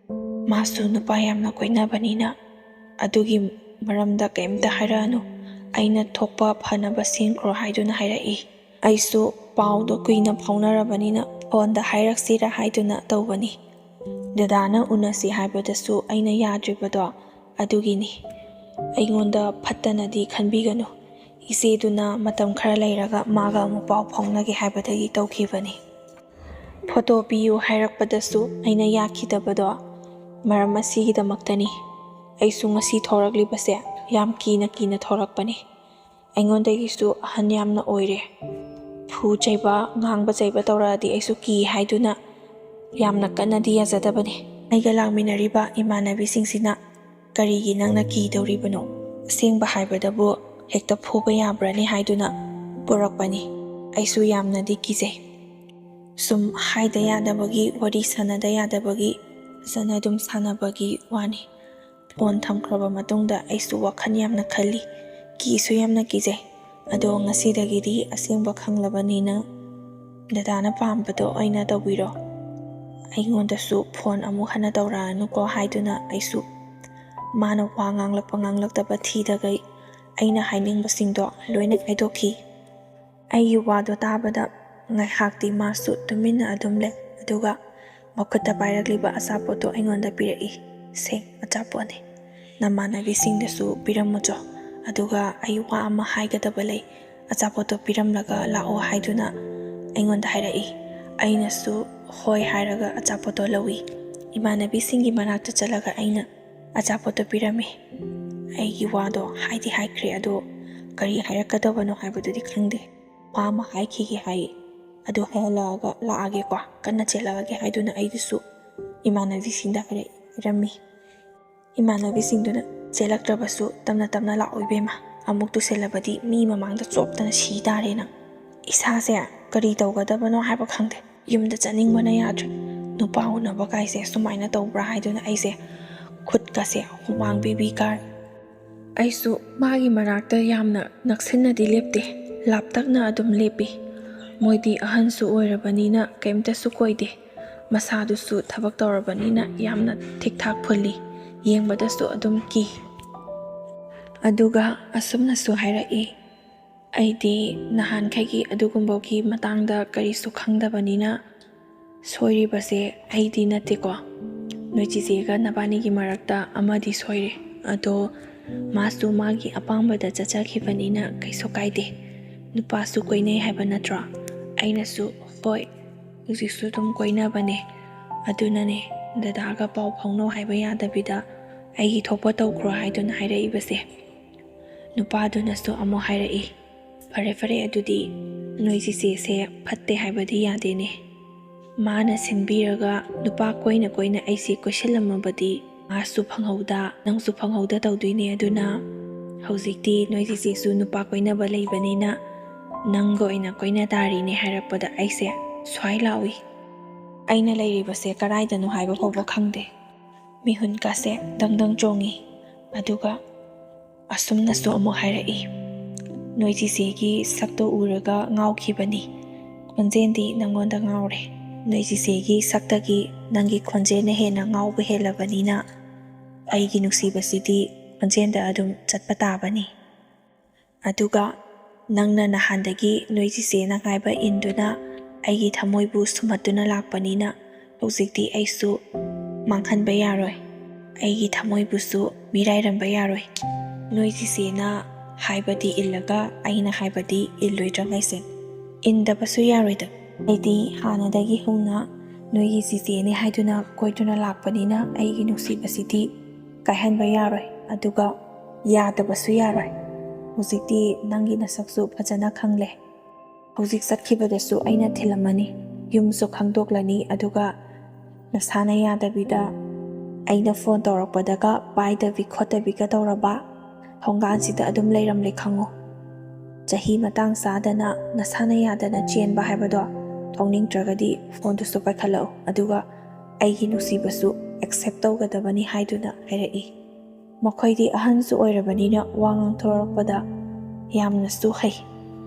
ꯃꯥꯁꯨ ꯅꯨꯄꯥ ꯌꯥꯝꯅ ꯀꯣꯏꯅꯕꯅꯤꯅ ꯑꯗꯨꯒꯤ ꯃꯔꯝꯗ ꯀꯩꯝꯇ ꯍꯥꯏꯔꯛꯑꯅꯨ, ꯑꯩꯅ ꯊꯣꯛꯄ ꯐꯅꯕ ꯁꯤꯟꯈ꯭ꯔꯣ ꯍꯥꯏꯗꯨꯅ ꯍꯥꯏꯔꯛꯏ꯫ ꯑꯩꯁꯨ ꯄꯥꯎꯗꯣ ꯀꯨꯏꯅ ꯐꯥꯎꯅꯔꯕꯅꯤꯅ ꯐꯣꯟꯗ ꯍꯥꯏꯔꯛꯁꯤꯔ ꯍꯥꯏꯗꯨꯅ ꯇꯧꯕꯅꯤ꯫ ꯗꯗꯥꯅ ꯎꯅꯁꯤ ꯍꯥꯏꯕꯗꯁꯨ ꯑꯩꯅ ꯌꯥꯗ꯭ꯔꯤꯕꯗꯣ ꯑꯗꯨꯒꯤꯅꯤ꯫ ꯑꯩꯉꯣꯟꯗ ꯐꯠꯇꯅꯗꯤ ꯈꯟꯕꯤꯒꯅꯨ, ꯏꯆꯦꯗꯨꯅ ꯃꯇꯝ ꯈꯔ ꯂꯩꯔꯒ ꯃꯥꯒ ꯑꯃꯨꯛ ꯄꯥꯎ ꯐꯥꯎꯅꯒꯦ ꯍꯥꯏꯕꯗꯒꯤ ꯇꯧꯈꯤꯕꯅꯤ꯫ ꯐꯣꯇꯣ ꯄꯤꯌꯨ ꯍꯥꯏꯔꯛꯄꯗꯁꯨ ꯑꯩꯅ ꯌꯥꯈꯤꯗꯕꯗꯣ ꯃꯔꯝ ꯑꯁꯤꯒꯤꯗꯃꯛꯇꯅꯤ꯫ ꯑꯩꯁꯨ ꯉꯁꯤ ꯊꯣꯔꯛꯂꯤꯕꯁꯦ ꯌꯥꯝ ꯀꯤꯅ ꯊꯣꯔꯛꯄꯅꯤ꯫ ꯑꯩꯉꯣꯟꯗꯒꯤꯁꯨ ꯑꯍꯟ ꯌꯥꯝꯅ ꯑꯣꯏꯔꯦ꯫ ꯐꯨ ꯆꯩꯕ ꯉꯥꯡꯕ ꯆꯩꯕ ꯇꯧꯔꯛꯑꯗꯤ ꯑꯩꯁꯨ ꯀꯤ ꯍꯥꯏꯗꯨꯅ ꯌꯥꯝꯅ ꯀꯟꯅꯗꯤ ꯌꯥꯖꯗꯕꯅꯤ꯫ ꯑꯩꯒ ꯂꯥꯛꯃꯤꯟꯅꯔꯤꯕ ꯏꯃꯥꯟꯅꯕꯤꯁꯤꯡꯁꯤꯅ ꯀꯔꯤꯒꯤ ꯅꯪꯅ ꯀꯤꯗꯧꯔꯤꯕꯅꯣ? ꯑꯁꯦꯡꯕ ꯍꯥꯏꯕꯗꯕꯨ ꯍꯦꯛꯇ ꯐꯨꯕ ꯌꯥꯕ꯭ꯔꯅꯤ ꯍꯥꯏꯗꯨꯅ ꯄꯨꯔꯛꯄꯅꯤ꯫ ꯑꯩꯁꯨ ꯌꯥꯝꯅꯗꯤ ꯀꯤꯖꯩ꯫ ꯁꯨꯝ ꯍꯥꯏꯗ ꯌꯥꯗꯕꯒꯤ, ꯋꯥꯔꯤ ꯁꯥꯟꯅꯗ ꯌꯥꯗꯕꯒꯤ ꯐꯖꯅ ꯑꯗꯨꯝ ꯁꯥꯟꯅꯕꯒꯤ ꯋꯥꯅꯤ꯫ ꯐꯣꯟ ꯊꯝꯈ꯭ꯔꯕ ꯃꯇꯨꯡꯗ ꯑꯩꯁꯨ ꯋꯥꯈꯜ ꯌꯥꯝꯅ ꯈꯜꯂꯤ, ꯀꯤꯁꯨ ꯌꯥꯝꯅ ꯀꯤꯖꯩ꯫ ꯑꯗꯣ ꯉꯁꯤꯗꯒꯤꯗꯤ ꯑꯁꯦꯡꯕ ꯈꯪꯂꯕꯅꯤꯅ ꯗꯗꯥꯅ ꯄꯥꯝꯕꯗꯣ ꯑꯣꯏꯅ ꯇꯧꯕꯤꯔꯣ꯫ ꯑꯩꯉꯣꯟꯗꯁꯨ ꯐꯣꯟ ꯑꯃꯨꯛ ꯍꯟꯅ ꯇꯧꯔꯛꯑꯅꯨꯀꯣ ꯍꯥꯏꯗꯨꯅ ꯑꯩꯁꯨ ꯃꯥꯅ ꯋꯥ ꯉꯥꯡꯂꯛꯄ ꯉꯥꯡꯂꯛꯇꯕ ꯊꯤꯗꯒꯩ ꯑꯩꯅ ꯍꯥꯏꯅꯤꯡꯕꯁꯤꯡꯗꯣ ꯂꯣꯏꯅ ꯍꯥꯏꯗꯣꯛꯈꯤ꯫ ꯑꯩꯒꯤ ꯋꯥꯗꯣ ꯇꯥꯕꯗ ꯉꯥꯏꯍꯥꯛꯇꯤ ꯃꯥꯁꯨ ꯇꯨꯃꯤꯟꯅ ꯑꯗꯨꯝ ꯂꯩ꯫ ꯑꯗꯨꯒ ꯃꯈꯨꯠꯇ ꯄꯥꯏꯔꯛꯂꯤꯕ ꯑꯆꯥꯄꯣꯠꯇꯣ ꯑꯩꯉꯣꯟꯗ ꯄꯤꯔꯛꯏ꯫ ꯁꯦ ꯑꯆꯥꯄꯣꯠꯅꯤ, ꯅꯃꯥꯟꯅꯕꯤꯁꯤꯡꯗꯁꯨ ꯄꯤꯔꯝꯃꯨꯆꯣ, ꯑꯗꯨꯒ ꯑꯩ ꯋꯥ ꯑꯃ ꯍꯥꯏꯒꯗꯕ ꯂꯩ, ꯑꯆꯥꯄꯣꯠꯇꯣ ꯄꯤꯔꯝꯂꯒ ꯂꯥꯛꯑꯣ ꯍꯥꯏꯗꯨꯅ ꯑꯩꯉꯣꯟꯗ ꯍꯥꯏꯔꯛꯏ꯫ ꯑꯩꯅꯁꯨ ꯍꯣꯏ ꯍꯥꯏꯔꯒ ꯑꯆꯥꯄꯣꯠꯇꯣ ꯂꯧꯏ꯫ ꯏꯃꯥꯟꯅꯕꯤꯁꯤꯡꯒꯤ ꯃꯅꯥꯛꯇ ꯆꯠꯂꯒ ꯑꯩꯅ ꯑꯆꯥꯄꯣꯠꯇꯣ ꯄꯤꯔꯝꯃꯤ꯫ ꯑꯩꯒꯤ ꯋꯥꯗꯣ ꯍꯥꯏꯗꯤ ꯍꯥꯏꯈ꯭ꯔꯦ, ꯑꯗꯣ ꯀꯔꯤ ꯍꯥꯏꯔꯛꯀꯗꯕꯅꯣ ꯍꯥꯏꯕꯗꯨꯗꯤ ꯈꯪꯗꯦ꯫ ꯋꯥ ꯑꯃ ꯍꯥꯏꯈꯤꯒꯦ ꯍꯥꯏꯌꯦ, ꯑꯗꯨ ꯍꯥꯏꯍꯜꯂꯛꯑꯒ ꯂꯥꯛꯑꯒꯦꯀꯣ, ꯀꯟꯅ ꯆꯦꯜꯂꯛꯑꯒꯦ ꯍꯥꯏꯗꯨꯅ ꯑꯩꯗꯨꯁꯨ ꯏꯃꯥꯟꯅꯕꯤꯁꯤꯡꯗ ꯍꯥꯏꯔꯝꯃꯤ꯫ ꯏꯃꯥꯟꯅꯕꯤꯁꯤꯡꯗꯨꯅ ꯆꯦꯜꯂꯛꯇ꯭ꯔꯕꯁꯨ ꯇꯞꯅ ꯂꯥꯛꯑꯣ ꯏꯕꯦꯝꯃ, ꯑꯃꯨꯛ ꯇꯨꯁꯤꯜꯂꯕꯗꯤ ꯃꯤ ꯃꯃꯥꯡꯗ ꯆꯣꯞꯇꯅ ꯁꯤ ꯇꯥꯔꯦ ꯅꯪ꯫ ꯏꯁꯥꯁꯦ ꯀꯔꯤ ꯇꯧꯒꯗꯕꯅꯣ ꯍꯥꯏꯕ ꯈꯪꯗꯦ, ꯌꯨꯝꯗ ꯆꯠꯅꯤꯡꯕꯅ ꯌꯥꯗ꯭ꯔꯦ꯫ ꯅꯨꯄꯥ ꯎꯅꯕ ꯀꯥꯏꯁꯦ ꯁꯨꯃꯥꯏꯅ ꯇꯧꯕ꯭ꯔꯥ ꯍꯥꯏꯗꯨꯅ ꯑꯩꯁꯦ ꯈꯨꯠꯀꯁꯦ ꯍꯨꯃꯥꯡ ꯕꯤꯕꯤ ꯀꯥꯔꯦ꯫ ꯑꯩꯁꯨ ꯃꯥꯒꯤ ꯃꯅꯥꯛꯇ ꯌꯥꯝꯅ ꯅꯛꯁꯤꯟꯅꯗꯤ ꯂꯦꯞꯇꯦ, ꯂꯥꯞꯇꯛꯅ ꯑꯗꯨꯝ ꯂꯦꯞꯄꯤ꯫ ꯃꯣꯏꯗꯤ ꯑꯍꯟꯁꯨ ꯑꯣꯏꯔꯕꯅꯤꯅ ꯀꯩꯝꯇꯁꯨ ꯀꯣꯏꯗꯦ, ꯃꯁꯥꯗꯨꯁꯨ ꯊꯕꯛ ꯇꯧꯔꯕꯅꯤꯅ ꯌꯥꯝꯅ ꯊꯤꯛ-ꯊꯥꯛ ꯐꯨꯜꯂꯤ, ꯌꯦꯡꯕꯗꯁꯨ ꯑꯗꯨꯝ ꯀꯤ꯫ ꯑꯗꯨꯒ ꯑꯁꯨꯝꯅꯁꯨ ꯍꯥꯏꯔꯛꯏ, ꯑꯩꯗꯤ ꯅꯍꯥꯟꯈꯩꯒꯤ ꯑꯗꯨꯒꯨꯝꯕꯒꯤ ꯃꯇꯥꯡꯗ ꯀꯔꯤꯁꯨ ꯈꯪꯗꯕꯅꯤꯅ ꯁꯣꯏꯔꯤꯕꯁꯦ ꯑꯩꯗꯤ ꯅꯠꯇꯦꯀꯣ, ꯅꯣꯏ ꯆꯤꯆꯦꯒ ꯅꯕꯥꯅꯤꯒꯤ ꯃꯔꯛꯇ ꯑꯃꯗꯤ ꯁꯣꯏꯔꯦ, ꯑꯗꯣ ꯃꯥꯁꯨ ꯃꯥꯒꯤ ꯑꯄꯥꯝꯕꯗ ꯆꯠꯆꯈꯤꯕꯅꯤꯅ ꯀꯩꯁꯨ ꯀꯥꯏꯗꯦ꯫ ꯅꯨꯄꯥꯁꯨ ꯀꯣꯏꯅꯩ ꯍꯥꯏꯕ ꯅꯠꯇ꯭ꯔꯣ? ꯑꯩꯅꯁꯨ ꯍꯣꯏ ꯍꯧꯖꯤꯛꯁꯨ ꯑꯗꯨꯝ ꯀꯣꯏꯅꯕꯅꯦ, ꯑꯗꯨꯅꯅꯦ ꯗꯗꯥꯒ ꯄꯥꯎ ꯐꯥꯎꯅꯧ ꯍꯥꯏꯕ ꯌꯥꯗꯕꯤꯗ ꯑꯩꯒꯤ ꯊꯣꯛꯄ ꯇꯧꯈ꯭ꯔꯣ ꯍꯥꯏꯗꯨꯅ ꯍꯥꯏꯔꯛꯏꯕꯁꯦ꯫ ꯅꯨꯄꯥꯗꯨꯅꯁꯨ ꯑꯃꯨꯛ ꯍꯥꯏꯔꯛꯏ, ꯐꯔꯦ ꯐꯔꯦ ꯑꯗꯨꯗꯤ ꯅꯣꯏ ꯆꯤꯆꯦꯁꯦ ꯐꯠꯇꯦ ꯍꯥꯏꯕꯗꯤ ꯌꯥꯗꯦꯅꯦ꯫ ꯃꯥꯅ ꯁꯤꯟꯕꯤꯔꯒ ꯅꯨꯄꯥ ꯀꯣꯏꯅ ꯀꯣꯏꯅ ꯑꯩꯁꯦ ꯀꯣꯏꯁꯤꯜꯂꯝꯃꯕꯗꯤ ꯃꯥꯁꯨ ꯐꯪꯍꯧꯗ ꯅꯪꯁꯨ ꯐꯪꯍꯧꯗ ꯇꯧꯗꯣꯏꯅꯦ, ꯑꯗꯨꯅ ꯍꯧꯖꯤꯛꯇꯤ ꯅꯣꯏ ꯆꯤꯆꯦꯁꯨ ꯅꯨꯄꯥ ꯀꯣꯏꯅꯕ ꯂꯩꯕꯅꯤꯅ ꯅꯪꯒ ꯑꯣꯏꯅ ꯀꯣꯏꯅ ꯇꯥꯔꯤꯅꯦ ꯍꯥꯏꯔꯛꯄꯗ ꯑꯩꯁꯦ ꯁ꯭ꯋꯥꯏ ꯂꯥꯎꯏ꯫ ꯑꯩꯅ ꯂꯩꯔꯤꯕꯁꯦ ꯀꯗꯥꯏꯗꯅꯣ ꯍꯥꯏꯕ ꯐꯥꯎꯕ ꯈꯪꯗꯦ꯫ ꯃꯤꯍꯨꯟꯀꯥꯁꯦ ꯗꯪꯗꯪ ꯆꯣꯡꯉꯤ꯫ ꯑꯗꯨꯒ ꯑꯁꯨꯝꯅꯁꯨ ꯑꯃꯨꯛ ꯍꯥꯏꯔꯛꯏ, ꯅꯣꯏ ꯆꯤꯆꯦꯒꯤ ꯁꯛꯇꯣ ꯎꯔꯒ ꯉꯥꯎꯈꯤꯕꯅꯤ, ꯈꯣꯟꯖꯦꯜꯗꯤ ꯅꯪꯉꯣꯟꯗ ꯉꯥꯎꯔꯦ꯫ ꯅꯣꯏ ꯆꯤꯆꯦꯒꯤ ꯁꯛꯇꯒꯤ ꯅꯪꯒꯤ ꯈꯣꯟꯖꯦꯜꯅ ꯍꯦꯟꯅ ꯉꯥꯎꯕ ꯍꯦꯜꯂꯕꯅꯤꯅ ꯑꯩꯒꯤ ꯅꯨꯡꯁꯤꯕꯁꯤꯗꯤ ꯈꯣꯟꯖꯦꯜꯗ ꯑꯗꯨꯝ ꯆꯠꯄ ꯇꯥꯕꯅꯤ꯫ ꯑꯗꯨꯒ ꯅꯪꯅ ꯅꯍꯥꯟꯗꯒꯤ ꯅꯣꯏ ꯆꯤꯆꯦꯅ ꯍꯥꯏꯕ ꯏꯟꯗꯨꯅ ꯑꯩꯒꯤ ꯊꯃꯣꯏꯕꯨ ꯁꯨꯝꯍꯠꯇꯨꯅ ꯂꯥꯛꯄꯅꯤꯅ ꯍꯧꯖꯤꯛꯇꯤ ꯑꯩꯁꯨ ꯃꯥꯡꯍꯟꯕ ꯌꯥꯔꯣꯏ, ꯑꯩꯒꯤ ꯊꯃꯣꯏꯕꯨꯁꯨ ꯃꯤꯔꯥꯏꯔꯝꯕ ꯌꯥꯔꯣꯏ꯫ ꯅꯣꯏ ꯆꯤꯆꯦꯅ ꯍꯥꯏꯕꯗꯤ ꯏꯜꯂꯒ ꯑꯩꯅ ꯍꯥꯏꯕꯗꯤ ꯏꯜꯂꯣꯏꯗ꯭ꯔꯉꯩꯁꯦ ꯏꯟꯗꯕꯁꯨ ꯌꯥꯔꯣꯏꯗ꯫ ꯑꯩꯗꯤ ꯍꯥꯟꯅꯗꯒꯤ ꯍꯧꯅ ꯅꯣꯏꯒꯤ ꯆꯤꯆꯦꯅꯦ ꯍꯥꯏꯗꯨꯅ ꯀꯣꯏꯗꯨꯅ ꯂꯥꯛꯄꯅꯤꯅ ꯑꯩꯒꯤ ꯅꯨꯡꯁꯤꯕꯁꯤꯗꯤ ꯀꯥꯏꯍꯟꯕ ꯌꯥꯔꯣꯏ, ꯑꯗꯨꯒ ꯌꯥꯗꯕꯁꯨ ꯌꯥꯔꯣꯏ꯫ ꯍꯧꯖꯤꯛꯇꯤ ꯅꯪꯒꯤ ꯅꯁꯛꯁꯨ ꯐꯖꯅ ꯈꯪꯂꯦ, ꯍꯧꯖꯤꯛ ꯆꯠꯈꯤꯕꯗꯁꯨ ꯑꯩꯅ ꯊꯤꯜꯂꯝꯃꯅꯤ, ꯌꯨꯝꯁꯨ ꯈꯪꯗꯣꯛꯂꯅꯤ, ꯑꯗꯨꯒ ꯅꯁꯥꯅ ꯌꯥꯗꯕꯤꯗ ꯑꯩꯅ ꯐꯣꯟ ꯇꯧꯔꯛꯄꯗꯒ ꯄꯥꯏꯗꯕꯤ ꯈꯣꯠꯇꯕꯤꯒ ꯇꯧꯔꯕ ꯊꯣꯡꯒꯥꯟꯁꯤꯗ ꯑꯗꯨꯝ ꯂꯩꯔꯝꯂꯦ ꯈꯪꯉꯨ꯫ ꯆꯍꯤ ꯃꯇꯥꯡ ꯆꯥꯗꯅ ꯅꯁꯥꯅ ꯌꯥꯗꯅ ꯆꯦꯟꯕ ꯍꯥꯏꯕꯗꯣ ꯊꯣꯛꯅꯤꯡꯗ꯭ꯔꯒꯗꯤ ꯐꯣꯟꯗꯨꯁꯨ ꯄꯥꯏꯈꯠꯂꯛꯎ, ꯑꯗꯨꯒ ꯑꯩꯒꯤ ꯅꯨꯡꯁꯤꯕꯁꯨ ꯑꯦꯛꯁꯦꯞ ꯇꯧꯒꯗꯕꯅꯤ ꯍꯥꯏꯗꯨꯅ ꯍꯥꯏꯔꯛꯏ꯫ ꯃꯈꯣꯏꯗꯤ ꯑꯍꯟꯁꯨ ꯑꯣꯏꯔꯕꯅꯤꯅ ꯋꯥ ꯉꯥꯡꯊꯣꯔꯛꯄꯗ ꯌꯥꯝꯅꯁꯨ ꯍꯩ,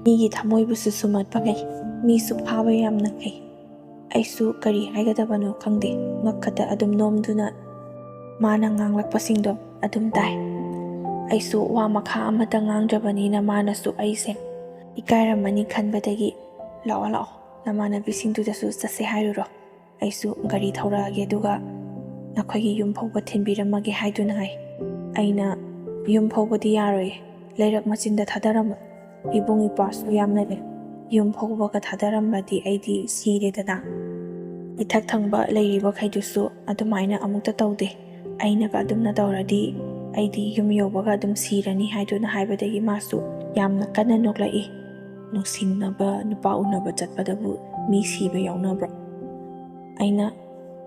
ꯃꯤꯒꯤ ꯊꯃꯣꯏꯕꯨꯁꯨ ꯁꯨꯝꯍꯠꯄ ꯍꯩ, ꯃꯤꯁꯨ ꯐꯥꯕ ꯌꯥꯝꯅ ꯍꯩ꯫ ꯑꯩꯁꯨ ꯀꯔꯤ ꯍꯥꯏꯒꯗꯕꯅꯣ ꯈꯪꯗꯦ, ꯉꯛꯈꯇ ꯑꯗꯨꯝ ꯅꯣꯝꯗꯨꯅ ꯃꯥꯅ ꯉꯥꯡꯂꯛꯄꯁꯤꯡꯗꯣ ꯑꯗꯨꯝ ताई। ꯑꯩꯁꯨ ꯋꯥ ꯃꯈꯥ ꯑꯃꯠꯇ ꯉꯥꯡꯗ꯭ꯔꯕꯅꯤꯅ ꯃꯥꯅꯁꯨ ꯑꯩꯁꯦ ꯏꯀꯥꯏꯔꯝꯃꯅꯤ ꯈꯟꯕꯗꯒꯤ ꯂꯥꯛꯑꯣ ꯂꯥꯛꯑꯣ ꯅꯃꯥꯟꯅꯕꯤꯁꯤꯡꯗꯨꯗꯁꯨ ꯆꯠꯁꯦ ꯍꯥꯏꯔꯨꯔꯣ, ꯑꯩꯁꯨ ꯒꯥꯔꯤ ꯊꯧꯔꯛꯑꯒꯦ ꯑꯗꯨꯒ ꯅꯈꯣꯏꯒꯤ ꯌꯨꯝ ꯐꯥꯎꯕ ꯊꯤꯟꯕꯤꯔꯝꯃꯒꯦ ꯍꯥꯏꯗꯨꯅ ꯍꯥꯏ꯫ ꯑꯩꯅ ꯌꯨꯝ ꯐꯥꯎꯕꯗꯤ ꯌꯥꯔꯣꯏꯌꯦ, ꯂꯩꯔꯛ ꯃꯆꯤꯟꯗ ꯊꯥꯗꯔꯝꯃꯣ, ꯏꯕꯨꯡ ꯏꯄ꯭ꯋꯥꯁꯨ ꯌꯥꯝꯅ ꯂꯩ, ꯌꯨꯝ ꯐꯥꯎꯕꯒ ꯊꯥꯗꯔꯝꯃꯗꯤ ꯑꯩꯗꯤ ꯁꯤꯔꯦꯗꯅ꯫ ꯏꯊꯛ ꯊꯪꯕ ꯂꯩꯔꯤꯕꯈꯩꯗꯨꯁꯨ ꯑꯗꯨꯃꯥꯏꯅ ꯑꯃꯨꯛꯇ ꯇꯧꯗꯦ, ꯑꯩꯅꯒ ꯑꯗꯨꯝꯅ ꯇꯧꯔꯗꯤ ꯑꯩꯗꯤ ꯌꯨꯝ ꯌꯧꯕꯒ ꯑꯗꯨꯝ ꯁꯤꯔꯅꯤ ꯍꯥꯏꯗꯨꯅ ꯍꯥꯏꯕꯗꯒꯤ ꯃꯥꯁꯨ ꯌꯥꯝꯅ ꯀꯟꯅ ꯅꯣꯛꯂꯛꯏ꯫ ꯅꯨꯡꯁꯤꯅꯕ ꯅꯨꯄꯥ ꯎꯅꯕ ꯆꯠꯄꯗꯕꯨ ꯃꯤ ꯁꯤꯕ ꯌꯥꯎꯅꯕ꯭ꯔꯣ? ꯑꯩꯅ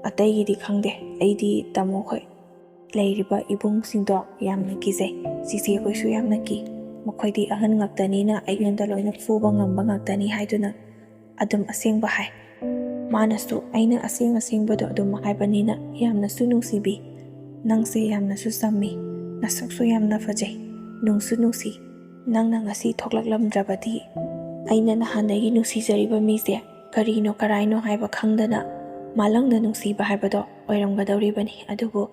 ꯑꯇꯩꯒꯤꯗꯤ ꯈꯪꯗꯦ, ꯑꯩꯗꯤ ꯇꯥꯃꯣꯈꯣꯏ ꯂꯩꯔꯤꯕ ꯏꯕꯨꯡꯁꯤꯡꯗꯣ ꯌꯥꯝꯅ ꯀꯤꯖꯩ, ꯆꯤꯆꯦꯈꯣꯏꯁꯨ ꯌꯥꯝꯅ ꯀꯤ, ꯃꯈꯣꯏꯗꯤ ꯑꯍꯟ ꯉꯥꯛꯇꯅꯤꯅ ꯑꯩꯉꯣꯟꯗ ꯂꯣꯏꯅ ꯐꯨꯕ ꯉꯝꯕ ꯉꯥꯛꯇꯅꯤ ꯍꯥꯏꯗꯨꯅ ꯑꯗꯨꯝ ꯑꯁꯦꯡꯕ ꯍꯥꯏ꯫ ꯃꯥꯅꯁꯨ ꯑꯩꯅ ꯑꯁꯦꯡꯕꯗꯣ ꯑꯗꯨꯝ ꯍꯥꯏꯕꯅꯤꯅ ꯌꯥꯝꯅꯁꯨ ꯅꯨꯡꯁꯤꯕꯤ, ꯅꯪꯁꯦ ꯌꯥꯝꯅꯁꯨ ꯆꯝꯃꯤ, ꯅꯁꯛꯁꯨ ꯌꯥꯝꯅ ꯐꯖꯩ, ꯅꯨꯡꯁꯨ ꯅꯨꯡꯁꯤ, ꯅꯪꯅ ꯉꯁꯤ ꯊꯣꯛꯂꯛꯂꯝꯗ꯭ꯔꯕꯗꯤ ꯑꯩꯅ ꯅꯍꯥꯟꯗꯒꯤ ꯅꯨꯡꯁꯤꯖꯔꯤꯕ ꯃꯤꯁꯦ ꯀꯔꯤꯅꯣ ꯀꯔꯥꯏꯅꯣ ꯍꯥꯏꯕ ꯈꯪꯗꯅ ꯃꯥꯂꯪꯅ ꯅꯨꯡꯁꯤꯕ ꯍꯥꯏꯕꯗꯣ ꯑꯣꯏꯔꯝꯒꯗꯧꯔꯤꯕꯅꯤ꯫ ꯑꯗꯨꯕꯨ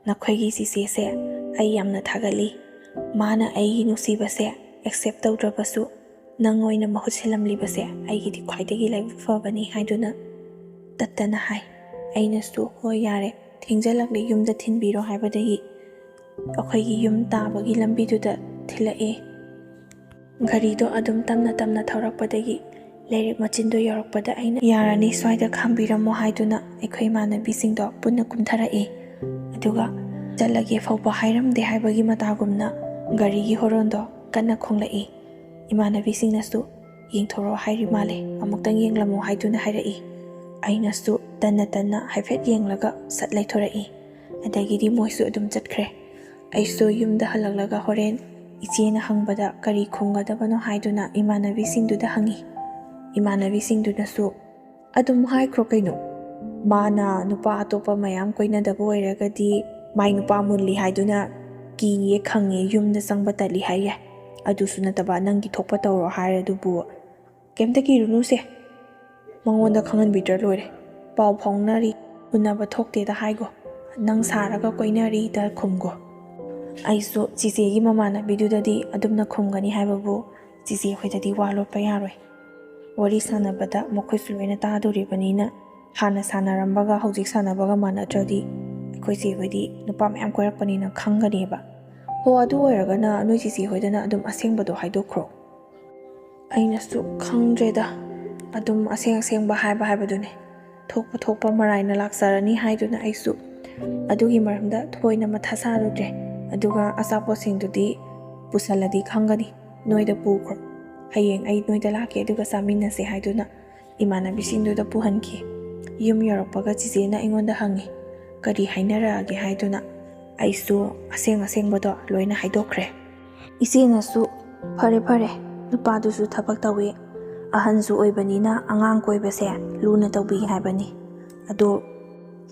ꯅꯈꯣꯏꯒꯤ ꯆꯤꯆꯦꯁꯦ ꯑꯩ ꯌꯥꯝꯅ ꯊꯥꯒꯠꯂꯤ, ꯃꯥꯅ ꯑꯩꯒꯤ ꯅꯨꯡꯁꯤꯕꯁꯦ ꯑꯦꯛꯁꯦꯞ ꯇꯧꯗ꯭ꯔꯕꯁꯨ ꯅꯪ ꯑꯣꯏꯅ ꯃꯍꯨꯠ ꯁꯤꯜꯂꯝꯂꯤꯕꯁꯦ ꯑꯩꯒꯤꯗꯤ ꯈ꯭ꯋꯥꯏꯗꯒꯤ ꯂꯥꯏꯕꯛ ꯐꯕꯅꯤ ꯍꯥꯏꯗꯨꯅ ꯇꯠꯇꯅ ꯍꯥꯏ꯫ ꯑꯩꯅꯁꯨ ꯍꯣꯏ ꯌꯥꯔꯦ, ꯊꯦꯡꯖꯜꯂꯛꯂꯦ, ꯌꯨꯝꯗ ꯊꯤꯟꯕꯤꯔꯣ ꯍꯥꯏꯕꯗꯒꯤ ꯑꯩꯈꯣꯏꯒꯤ ꯌꯨꯝ ꯇꯥꯕꯒꯤ ꯂꯝꯕꯤꯗꯨꯗ ꯊꯤꯜꯂꯛꯑꯦ꯫ ꯒꯥꯔꯤꯗꯣ ꯑꯗꯨꯝ ꯇꯞꯅ ꯇꯞꯅ ꯊꯧꯔꯛꯄꯗꯒꯤ ꯂꯩꯔꯛ ꯃꯆꯤꯟꯗꯣ ꯌꯧꯔꯛꯄꯗ ꯑꯩꯅ ꯌꯥꯔꯅꯤ ꯁ꯭ꯋꯥꯏꯗ ꯈꯥꯝꯕꯤꯔꯝꯃꯣ ꯍꯥꯏꯗꯨꯅ ꯑꯩꯈꯣꯏ ꯏꯃꯥꯟꯅꯕꯤꯁꯤꯡꯗꯣ ꯄꯨꯟꯅ ꯀꯨꯝꯊꯔꯛꯑꯦ꯫ ꯑꯗꯨꯒ ꯆꯠꯂꯒꯦ ꯐꯥꯎꯕ ꯍꯥꯏꯔꯝꯗꯦ ꯍꯥꯏꯕꯒꯤ ꯃꯇꯥꯒꯨꯝꯅ ꯒꯥꯔꯤꯒꯤ ꯍꯣꯔꯣꯟꯗꯣ ꯀꯟꯅ ꯈꯣꯡꯂꯛꯏ꯫ ꯏꯃꯥꯟꯅꯕꯤꯁꯤꯡꯅꯁꯨ ꯌꯦꯡꯊꯣꯔꯛꯑꯣ ꯍꯥꯏꯔꯤ ꯃꯥꯜꯂꯦ, ꯑꯃꯨꯛꯇꯪ ꯌꯦꯡꯂꯝꯃꯣ ꯍꯥꯏꯗꯨꯅ ꯍꯥꯏꯔꯛꯏ꯫ ꯑꯩꯅꯁꯨ ꯇꯟꯅ ꯇꯟꯅ ꯍꯥꯏꯐꯦꯠ ꯌꯦꯡꯂꯒ ꯁꯠ ꯂꯩꯊꯣꯔꯛꯏ꯫ ꯑꯗꯒꯤꯗꯤ ꯃꯣꯏꯁꯨ ꯑꯗꯨꯝ ꯆꯠꯈ꯭ꯔꯦ꯫ ꯑꯩꯁꯨ ꯌꯨꯝꯗ ꯍꯜꯂꯛꯂꯒ ꯍꯣꯔꯦꯟ ꯏꯆꯦꯅ ꯍꯪꯕꯗ ꯀꯔꯤ ꯈꯨꯝꯒꯗꯕꯅꯣ ꯍꯥꯏꯗꯨꯅ ꯏꯃꯥꯟꯅꯕꯤꯁꯤꯡꯗꯨꯗ ꯍꯪꯉꯤ꯫ ꯏꯃꯥꯟꯅꯕꯤꯁꯤꯡꯗꯨꯅꯁꯨ ꯑꯗꯨꯝ ꯍꯥꯏꯈ꯭ꯔꯣ ꯀꯩꯅꯣ, ꯃꯥꯅ ꯅꯨꯄꯥ ꯑꯇꯣꯞꯄ ꯃꯌꯥꯝ ꯀꯣꯏꯅꯗꯕ ꯑꯣꯏꯔꯒꯗꯤ ꯃꯥꯏ ꯅꯨꯄꯥ ꯃꯨꯜꯂꯤ ꯍꯥꯏꯗꯨꯅ ꯀꯤꯌꯦ ꯈꯪꯉꯦ ꯌꯨꯝꯗ ꯆꯪꯕ ꯇꯜꯂꯤ ꯍꯥꯏꯌꯦ, ꯑꯗꯨꯁꯨ ꯅꯠꯇꯕ ꯅꯪꯒꯤ ꯊꯣꯛꯄ ꯇꯧꯔꯣ ꯍꯥꯏꯔꯗꯨꯕꯨ ꯀꯩꯝꯇ ꯀꯤꯔꯨꯅꯨꯁꯦ, ꯃꯉꯣꯟꯗ ꯈꯪꯍꯟꯕꯤꯗ꯭ꯔ ꯂꯣꯏꯔꯦ, ꯄꯥꯎ ꯐꯥꯎꯅꯔꯤ, ꯎꯅꯕ ꯊꯣꯛꯇꯦꯗ ꯍꯥꯏꯒꯣ, ꯅꯪ ꯁꯥꯔꯒ ꯀꯣꯏꯅꯔꯤꯗ ꯈꯨꯝꯒꯣ꯫ ꯑꯩꯁꯨ ꯆꯤꯆꯦꯒꯤ ꯃꯃꯥꯟꯅꯕꯤꯗꯨꯗꯗꯤ ꯑꯗꯨꯝꯅ ꯈꯨꯝꯒꯅꯤ ꯍꯥꯏꯕꯕꯨ ꯆꯤꯆꯦ ꯍꯣꯏꯗꯗꯤ ꯋꯥ ꯂꯣꯠꯄ ꯌꯥꯔꯣꯏ, ꯋꯥꯔꯤ ꯁꯥꯟꯅꯕꯗ ꯃꯈꯣꯏꯁꯨ ꯂꯣꯏꯅ ꯇꯥꯗꯣꯔꯤꯕꯅꯤꯅ ꯍꯥꯟꯅ ꯁꯥꯟꯅꯔꯝꯕꯒ ꯍꯧꯖꯤꯛ ꯁꯥꯟꯅꯕꯒ ꯃꯥꯟꯅꯗ꯭ꯔꯗꯤ ꯑꯩꯈꯣꯏ ꯆꯦ ꯍꯣꯏꯗꯤ ꯅꯨꯄꯥ ꯃꯌꯥꯝ ꯀꯣꯏꯔꯛꯄꯅꯤꯅ ꯈꯪꯒꯅꯦꯕ꯫ ꯍꯣ ꯑꯗꯨ ꯑꯣꯏꯔꯒꯅ ꯅꯣꯏ ꯆꯤꯆꯦ ꯍꯣꯏꯗꯅ ꯑꯗꯨꯝ ꯑꯁꯦꯡꯕꯗꯣ ꯍꯥꯏꯗꯣꯛꯈ꯭ꯔꯣ꯫ ꯑꯩꯅꯁꯨ ꯈꯪꯗ꯭ꯔꯦꯗ, ꯑꯗꯨꯝ ꯑꯁꯦꯡꯕ ꯍꯥꯏꯕꯗꯨꯅꯦ, ꯊꯣꯛꯄ ꯃꯔꯥꯏꯅ ꯂꯥꯛꯆꯔꯅꯤ ꯍꯥꯏꯗꯨꯅ ꯑꯩꯁꯨ ꯑꯗꯨꯒꯤ ꯃꯔꯝꯗ ꯊꯣꯏꯅ ꯃꯊꯥ ꯁꯥꯔꯨꯗ꯭ꯔꯦ꯫ ꯑꯗꯨꯒ ꯑꯆꯥꯄꯣꯠꯁꯤꯡꯗꯨꯗꯤ ꯄꯨꯁꯜꯂꯗꯤ ꯈꯪꯒꯅꯤ, ꯅꯣꯏꯗ ꯄꯨꯈ꯭ꯔꯣ, ꯍꯌꯦꯡ ꯑꯩ ꯅꯣꯏꯗ ꯂꯥꯛꯀꯦ ꯑꯗꯨꯒ ꯆꯥꯃꯤꯟꯅꯁꯦ ꯍꯥꯏꯗꯨꯅ ꯏꯃꯥꯟꯅꯕꯤꯁꯤꯡꯗꯨꯗ ꯄꯨꯍꯟꯈꯤ꯫ ꯌꯨꯝ ꯌꯧꯔꯛꯄꯒ ꯆꯤꯆꯦꯅ ꯑꯩꯉꯣꯟꯗ ꯍꯪꯉꯤ ꯀꯔꯤ ꯍꯥꯏꯅꯔꯛꯑꯒꯦ ꯍꯥꯏꯗꯨꯅ ꯑꯩꯁꯨ ꯑꯁꯦꯡꯕꯗꯣ ꯂꯣꯏꯅ ꯍꯥꯏꯗꯣꯛꯈ꯭ꯔꯦ꯫ ꯏꯆꯦꯅꯁꯨ ꯐꯔꯦ ꯅꯨꯄꯥꯗꯨꯁꯨ ꯊꯕꯛ ꯇꯧꯏ, ꯑꯍꯟꯁꯨ ꯑꯣꯏꯕꯅꯤꯅ ꯑꯉꯥꯡ ꯀꯣꯏꯕꯁꯦ ꯂꯨꯅ ꯇꯧꯕꯤ ꯍꯥꯏꯕꯅꯤ, ꯑꯗꯣ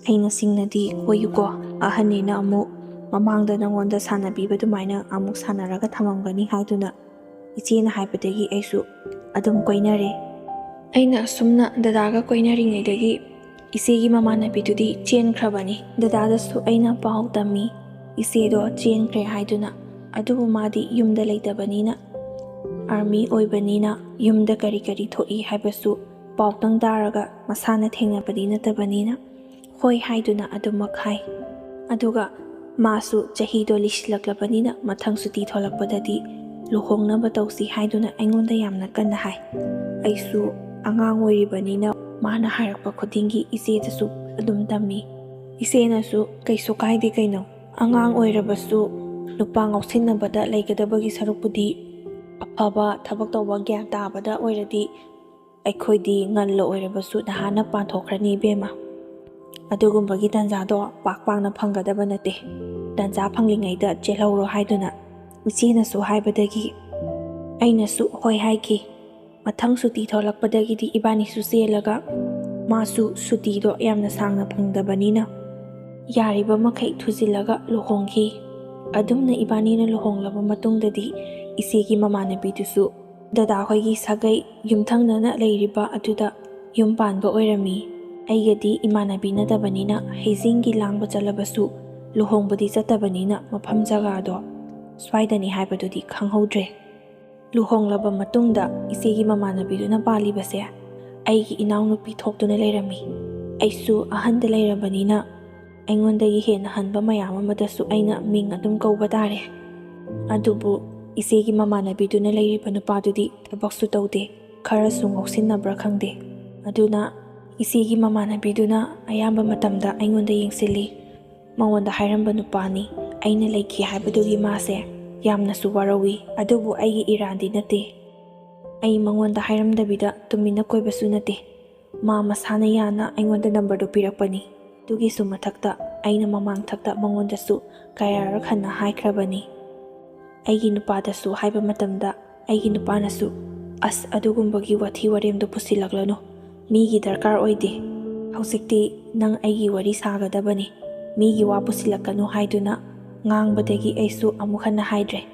ꯑꯩꯅ ꯁꯤꯡꯅꯗꯤ ꯀꯣꯏꯌꯨꯀꯣ, ꯑꯍꯟꯅꯤꯅ ꯑꯃꯨꯛ ꯃꯃꯥꯡꯗ ꯅꯪꯉꯣꯟꯗ ꯁꯥꯟꯅꯕꯤꯕ ꯑꯗꯨꯃꯥꯏꯅ ꯑꯃꯨꯛ ꯁꯥꯟꯅꯔꯒ ꯊꯝꯃꯝꯒꯅꯤ ꯍꯥꯏꯗꯨꯅ ꯏꯆꯦꯅ ꯍꯥꯏꯕꯗꯒꯤ ꯑꯩꯁꯨ ꯑꯗꯨꯝ ꯀꯣꯏꯅꯔꯦ꯫ ꯑꯩꯅ ꯑꯁꯨꯝꯅ ꯗꯗꯥꯒ ꯀꯣꯏꯅꯔꯤꯉꯩꯗꯒꯤ ꯏꯆꯦꯒꯤ ꯃꯃꯥꯟꯅꯕꯤꯗꯨꯗꯤ ꯆꯦꯟꯈ꯭ꯔꯕꯅꯤ꯫ ꯗꯗꯥꯗꯁꯨ ꯑꯩꯅ ꯄꯥꯎ ꯇꯝꯃꯤ ꯏꯆꯦꯗꯣ ꯆꯦꯟꯈ꯭ꯔꯦ ꯍꯥꯏꯗꯨꯅ, ꯑꯗꯨꯕꯨ ꯃꯥꯗꯤ ꯌꯨꯝꯗ ꯂꯩꯇꯕꯅꯤꯅ, ꯑꯥꯔꯃꯤ ꯑꯣꯏꯕꯅꯤꯅ ꯌꯨꯝꯗ ꯀꯔꯤ ꯊꯣꯛꯏ ꯍꯥꯏꯕꯁꯨ ꯄꯥꯎꯇꯪ ꯇꯥꯔꯒ ꯃꯁꯥꯅ ꯊꯦꯡꯅꯕꯗꯤ ꯅꯠꯇꯕꯅꯤna ꯍꯣꯏ ꯍꯥꯏꯗꯨꯅ ꯑꯗꯨꯃꯛ ꯍꯥꯏ꯫ ꯑꯗꯨꯒ ꯃꯥꯁꯨ ꯆꯍꯤꯗꯣ ꯂꯤꯁꯤꯜꯂꯛꯂꯕꯅꯤꯅ ꯃꯊꯪ ꯁꯨꯇꯤ ꯊꯣꯛꯂꯛꯄꯗꯗꯤ ꯂꯨꯍꯣꯡꯅꯕ ꯇꯧꯁꯤ ꯍꯥꯏꯗꯨꯅ ꯑꯩꯉꯣꯟꯗ ꯌꯥꯝꯅ ꯀꯟꯅ ꯍꯥꯏ꯫ ꯑꯩꯁꯨ ꯑꯉꯥꯡ ꯑꯣꯏꯔꯤꯕꯅꯤꯅ ꯃꯥꯅ ꯍꯥꯏꯔꯛꯄ ꯈꯨꯗꯤꯡꯒꯤ ꯏꯆꯦꯗꯁꯨ ꯑꯗꯨꯝ ꯇꯝꯃꯤ꯫ ꯏꯆꯦꯅꯁꯨ ꯀꯩꯁꯨ ꯀꯥꯏꯗꯦ ꯀꯩꯅꯣ, ꯑꯉꯥꯡ ꯑꯣꯏꯔꯕꯁꯨ ꯅꯨꯄꯥ ꯉꯥꯎꯁꯤꯟꯅꯕꯗ ꯂꯩꯒꯗꯕꯒꯤ ꯁꯔꯨꯛꯄꯨꯗꯤ ꯑꯐꯕ ꯊꯕꯛ ꯇꯧꯕ ꯒ꯭ꯌꯥꯟ ꯇꯥꯕꯗ ꯑꯣꯏꯔꯗꯤ ꯑꯩꯈꯣꯏꯗꯤ ꯉꯜꯂ ꯑꯣꯏꯔꯕꯁꯨ ꯅꯍꯥꯟꯅ ꯄꯥꯟꯊꯣꯛꯈ꯭ꯔꯅꯤ ꯏꯕꯦꯝꯃ꯫ ꯑꯗꯨꯒꯨꯝꯕꯒꯤ ꯇꯟꯖꯥꯗꯣ ꯄꯥꯛꯅ ꯐꯪꯒꯗꯕ ꯅꯠꯇꯦ, ꯇꯟꯖꯥ ꯐꯪꯂꯤꯉꯩꯗ ꯆꯦꯜꯍꯧꯔꯣ ꯍꯥꯏꯗꯨꯅ ꯏꯆꯦꯅꯁꯨ ꯍꯥꯏꯕꯗꯒꯤ ꯑꯩꯅꯁꯨ ꯍꯣꯏ ꯍꯥꯏꯈꯤ꯫ ꯃꯊꯪ ꯁꯨꯇꯤ ꯊꯣꯛꯂꯛꯄꯗꯒꯤꯗꯤ ꯏꯕꯥꯅꯤꯁꯨ ꯆꯦꯜꯂꯒ, ꯃꯥꯁꯨ ꯁꯨꯇꯤꯗꯣ ꯌꯥꯝꯅ ꯁꯥꯡꯅ ꯐꯪꯗꯕꯅꯤꯅ ꯌꯥꯔꯤꯕ ꯃꯈꯩ ꯊꯨꯖꯤꯜꯂꯒ ꯂꯨꯍꯣꯡꯈꯤ꯫ ꯑꯗꯨꯝꯅ ꯏꯕꯥꯅꯤꯅ ꯂꯨꯍꯣꯡꯂꯕ ꯃꯇꯨꯡꯗꯗꯤ ꯏꯆꯦꯒꯤ ꯃꯃꯥꯟꯅꯕꯤꯗꯨꯁꯨ ꯗꯗꯥꯍꯣꯏꯒꯤ ꯁꯥꯒꯩ ꯌꯨꯝꯊꯪꯅꯅ ꯂꯩꯔꯤꯕ ꯑꯗꯨꯗ ꯌꯨꯝ ꯄꯥꯟꯕ ꯑꯣꯏꯔꯝꯃꯤ꯫ ꯑꯩꯒꯗꯤ ꯏꯃꯥꯟꯅꯕꯤ ꯅꯠꯇꯕꯅꯤꯅ ꯍꯩꯖꯤꯡꯒꯤ ꯂꯥꯡꯕ ꯆꯠꯂꯕꯁꯨ ꯂꯨꯍꯣꯡꯕꯗꯤ ꯆꯠꯇꯕꯅꯤꯅ ꯃꯐꯝ ꯖꯒꯥꯗꯣ ꯁ꯭ꯋꯥꯏꯗꯅꯤ ꯍꯥꯏꯕꯗꯨꯗꯤ ꯈꯪꯍꯧꯗ꯭ꯔꯦ꯫ ꯂꯨꯍꯣꯡꯂꯕ ꯃꯇꯨꯡꯗ ꯏꯆꯦꯒꯤ ꯃꯃꯥꯟꯅꯕꯤꯗꯨꯅ ꯄꯥꯜꯂꯤꯕꯁꯦ ꯑꯩꯒꯤ ꯏꯅꯥꯎꯅꯨꯄꯤ ꯊꯣꯛꯇꯨꯅ ꯂꯩꯔꯝꯃꯤ꯫ ꯑꯩꯁꯨ ꯑꯍꯟꯗ ꯂꯩꯔꯕꯅꯤꯅ ꯑꯩꯉꯣꯟꯗꯒꯤ ꯍꯦꯟꯅ ꯍꯟꯕ ꯃꯌꯥꯝ ꯑꯃꯗꯁꯨ ꯑꯩꯅ ꯃꯤꯡ ꯑꯗꯨꯝ ꯀꯧꯕ ꯇꯥꯔꯦ꯫ ꯑꯗꯨꯕꯨ ꯏꯆꯦꯒꯤ ꯃꯃꯥꯟꯅꯕꯤꯗꯨꯅ ꯂꯩꯔꯤꯕ ꯅꯨꯄꯥꯗꯨꯗꯤ ꯊꯕꯛꯁꯨ ꯇꯧꯗꯦ, ꯈꯔꯁꯨ ꯉꯥꯎꯁꯤꯟꯅꯕ꯭ꯔꯥ ꯈꯪꯗꯦ, ꯑꯗꯨꯅ ꯏꯆꯦꯒꯤ ꯃꯃꯥꯟꯅꯕꯤꯗꯨꯅ ꯑꯌꯥꯝꯕ ꯃꯇꯝꯗ ꯑꯩꯉꯣꯟꯗ ꯌꯦꯡꯁꯤꯜꯂꯤ꯫ ꯃꯉꯣꯟꯗ ꯍꯥꯏꯔꯝꯕ ꯅꯨꯄꯥꯅꯤ ꯑꯩꯅ ꯂꯩꯈꯤ ꯍꯥꯏꯕꯗꯨꯒꯤ ꯃꯥꯁꯦ ꯌꯥꯝꯅꯁꯨ ꯋꯥꯔꯧꯏ, ꯑꯗꯨꯕꯨ ꯑꯩꯒꯤ ꯏꯔꯥꯟꯗꯤ ꯅꯠꯇꯦ꯫ ꯑꯩ ꯃꯉꯣꯟꯗ ꯍꯥꯏꯔꯝꯗꯕꯤꯗ ꯇꯨꯃꯤꯟꯅ ꯀꯣꯏꯕꯁꯨ ꯅꯠꯇꯦ, ꯃꯥ ꯃꯁꯥꯅ ꯌꯥꯅ ꯑꯩꯉꯣꯟꯗ ꯅꯝꯕꯔꯗꯨ ꯄꯤꯔꯛꯄꯅꯤ꯫ ꯑꯗꯨꯒꯤꯁꯨ ꯃꯊꯛꯇ ꯑꯩꯅ ꯃꯃꯥꯡꯊꯛꯇ ꯃꯉꯣꯟꯗꯁꯨ ꯀꯌꯥꯔꯛ ꯍꯟꯅ ꯍꯥꯏꯈ꯭ꯔꯕꯅꯤ꯫ ꯑꯩꯒꯤ ꯅꯨꯄꯥꯗꯁꯨ ꯍꯥꯏꯕ ꯃꯇꯝꯗ ꯑꯩꯒꯤ ꯅꯨꯄꯥꯅꯁꯨ ꯑꯁ ꯑꯗꯨꯒꯨꯝꯕꯒꯤ ꯋꯥꯊꯤ ꯋꯥꯔꯦꯝꯗꯣ ꯄꯨꯁꯤꯜꯂꯛꯂꯅꯨ, ꯃꯤꯒꯤ ꯗꯔꯀꯥꯔ ꯑꯣꯏꯗꯦ, ꯍꯧꯖꯤꯛꯇꯤ ꯅꯪ ꯑꯩꯒꯤ ꯋꯥꯔꯤ ꯁꯥꯒꯗꯕꯅꯤ, ꯃꯤꯒꯤ ꯋꯥ ꯄꯨꯁꯤꯜꯂꯛꯀꯅꯨ ꯍꯥꯏꯗꯨꯅ ꯉꯥꯡꯕꯗꯒꯤ ꯑꯩꯁꯨ ꯑꯃꯨꯛ ꯍꯟꯅ ꯍꯥꯏꯗ꯭ꯔꯦ꯫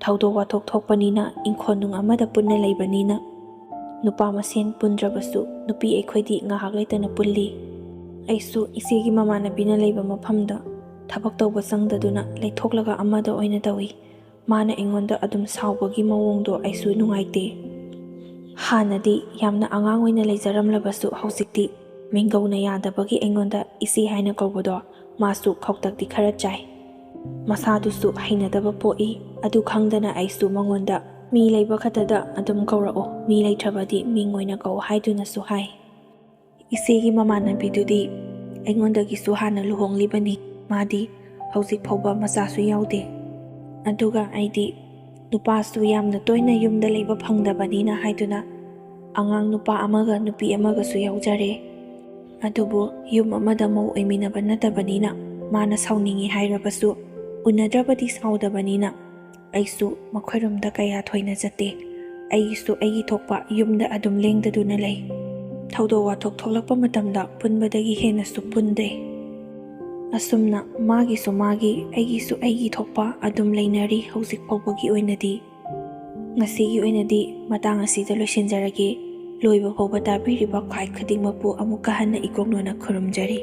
ꯊꯧꯗꯣꯛ ꯋꯥꯊꯣꯛ ꯊꯣꯛꯄꯅꯤꯅ ꯏꯪꯈꯣꯜꯅꯨꯡ ꯑꯃꯗ ꯄꯨꯟꯅ ꯂꯩꯕꯅꯤꯅ ꯅꯨꯄꯥ ꯃꯁꯦꯟ ꯄꯨꯟꯗ꯭ꯔꯕꯁꯨ ꯅꯨꯄꯤ ꯑꯩꯈꯣꯏꯗꯤ ꯉꯥꯏꯍꯥꯛ ꯂꯩꯇꯅ ꯄꯨꯜꯂꯤ꯫ ꯑꯩꯁꯨ ꯏꯆꯦꯒꯤ ꯃꯃꯥꯟꯅꯕꯤꯅ ꯂꯩꯕ ꯃꯐꯝꯗ ꯊꯕꯛ ꯇꯧꯕ ꯆꯪꯗꯗꯨꯅ ꯂꯩꯊꯣꯛꯂꯒ ꯑꯃꯗ ꯑꯣꯏꯅ ꯇꯧꯏ꯫ ꯃꯥꯅ ꯑꯩꯉꯣꯟꯗ ꯑꯗꯨꯝ ꯁꯥꯎꯕꯒꯤ ꯃꯑꯣꯡꯗꯣ ꯑꯩꯁꯨ ꯅꯨꯡꯉꯥꯏꯇꯦ꯫ ꯍꯥꯟꯅꯗꯤ ꯌꯥꯝꯅ ꯑꯉꯥꯡ ꯑꯣꯏꯅ ꯂꯩꯖꯔꯝꯂꯕꯁꯨ ꯍꯧꯖꯤꯛꯇꯤ ꯃꯤꯡꯒꯧꯅ ꯌꯥꯗꯕꯒꯤ ꯑꯩꯉꯣꯟꯗ ꯏꯆꯦ ꯍꯥꯏꯅ ꯀꯧꯕꯗꯣ ꯃꯥꯁꯨ ꯈꯧꯇꯛꯇꯤ ꯈꯔ ꯆꯥꯏ꯫ ꯃꯁꯥꯗꯨꯁꯨ ꯍꯩꯅꯗꯕ ꯄꯣꯛꯏ, ꯑꯗꯨ ꯈꯪꯗꯅ ꯑꯩꯁꯨ ꯃꯉꯣꯟꯗ ꯃꯤ ꯂꯩꯕ ꯈꯛꯇꯗ ꯑꯗꯨꯝ ꯀꯧꯔꯛꯑꯣ, ꯃꯤ ꯂꯩꯇ꯭ꯔꯕꯗꯤ ꯃꯤꯡ ꯑꯣꯏꯅ ꯀꯧ ꯍꯥꯏꯗꯨꯅꯁꯨ ꯍꯥꯏ꯫ ꯏꯆꯦꯒꯤ ꯃꯃꯥꯟꯅꯕꯤꯗꯨꯗꯤ ꯑꯩꯉꯣꯟꯗꯒꯤꯁꯨ ꯍꯥꯟꯅ ꯂꯨꯍꯣꯡꯂꯤꯕꯅꯤ, ꯃꯥꯗꯤ ꯍꯧꯖꯤꯛ ꯐꯥꯎꯕ ꯃꯆꯥꯁꯨ ꯌꯥꯎꯗꯦ꯫ ꯑꯗꯨꯒ ꯑꯩꯗꯤ ꯅꯨꯄꯥꯁꯨ ꯌꯥꯝꯅ ꯇꯣꯏꯅ ꯌꯨꯝꯗ ꯂꯩꯕ ꯐꯪꯗꯕꯅꯤꯅ ꯍꯥꯏꯗꯨꯅ ꯑꯉꯥꯡ ꯅꯨꯄꯥ ꯑꯃꯒ ꯅꯨꯄꯤ ꯑꯃꯒꯁꯨ ꯌꯥꯎꯖꯔꯦ꯫ ꯑꯗꯨꯕꯨ ꯌꯨꯝ ꯑꯃꯗ ꯃꯧ ꯑꯣꯏꯃꯤꯟꯅꯕ ꯅꯠꯇꯕꯅꯤꯅ ꯃꯥꯅ ꯁꯥꯎꯅꯤꯡꯉꯤ ꯍꯥꯏꯔꯕꯁꯨ ꯎꯅꯗ꯭ꯔꯕꯗꯤ ꯁꯥꯎꯗꯕꯅꯤꯅ ꯑꯩꯁꯨ ꯃꯈꯣꯏꯔꯣꯝꯗ ꯀꯌꯥ ꯊꯣꯏꯅ ꯆꯠꯇꯦ꯫ ꯑꯩꯒꯤꯁꯨ ꯑꯩꯒꯤ ꯊꯣꯛꯄ ꯌꯨꯝꯗ ꯑꯗꯨꯝ ꯂꯦꯡꯗꯗꯨꯅ ꯂꯩ꯫ ꯊꯧꯗꯣꯛ ꯋꯥꯊꯣꯛ ꯊꯣꯛꯂꯛꯄ ꯃꯇꯝꯗ ꯄꯨꯟꯕꯗꯒꯤ ꯍꯦꯟꯅꯁꯨ ꯄꯨꯟꯗꯦ꯫ ꯑꯁꯨꯝꯅ ꯃꯥꯒꯤꯁꯨ ꯃꯥꯒꯤ, ꯑꯩꯒꯤꯁꯨ ꯑꯩꯒꯤ ꯊꯣꯛꯄ ꯑꯗꯨꯝ ꯂꯩꯅꯔꯤ ꯍꯧꯖꯤꯛ ꯐꯥꯎꯕꯒꯤ ꯑꯣꯏꯅꯗꯤ꯫ ꯉꯁꯤꯒꯤ ꯑꯣꯏꯅꯗꯤ ꯃꯇꯥꯡ ꯑꯁꯤꯗ ꯂꯣꯏꯁꯤꯟꯖꯔꯒꯦ꯫ ꯂꯣꯏꯕ ꯐꯥꯎꯕ ꯇꯥꯕꯤꯔꯤꯕ ꯈ꯭ꯋꯥꯏ ꯈꯨꯗꯤꯡꯃꯛꯄꯨ ꯑꯃꯨꯛꯀ ꯍꯟꯅ ꯏꯀꯣꯛꯅꯅ ꯈꯨꯔꯨꯝꯖꯔꯤ꯫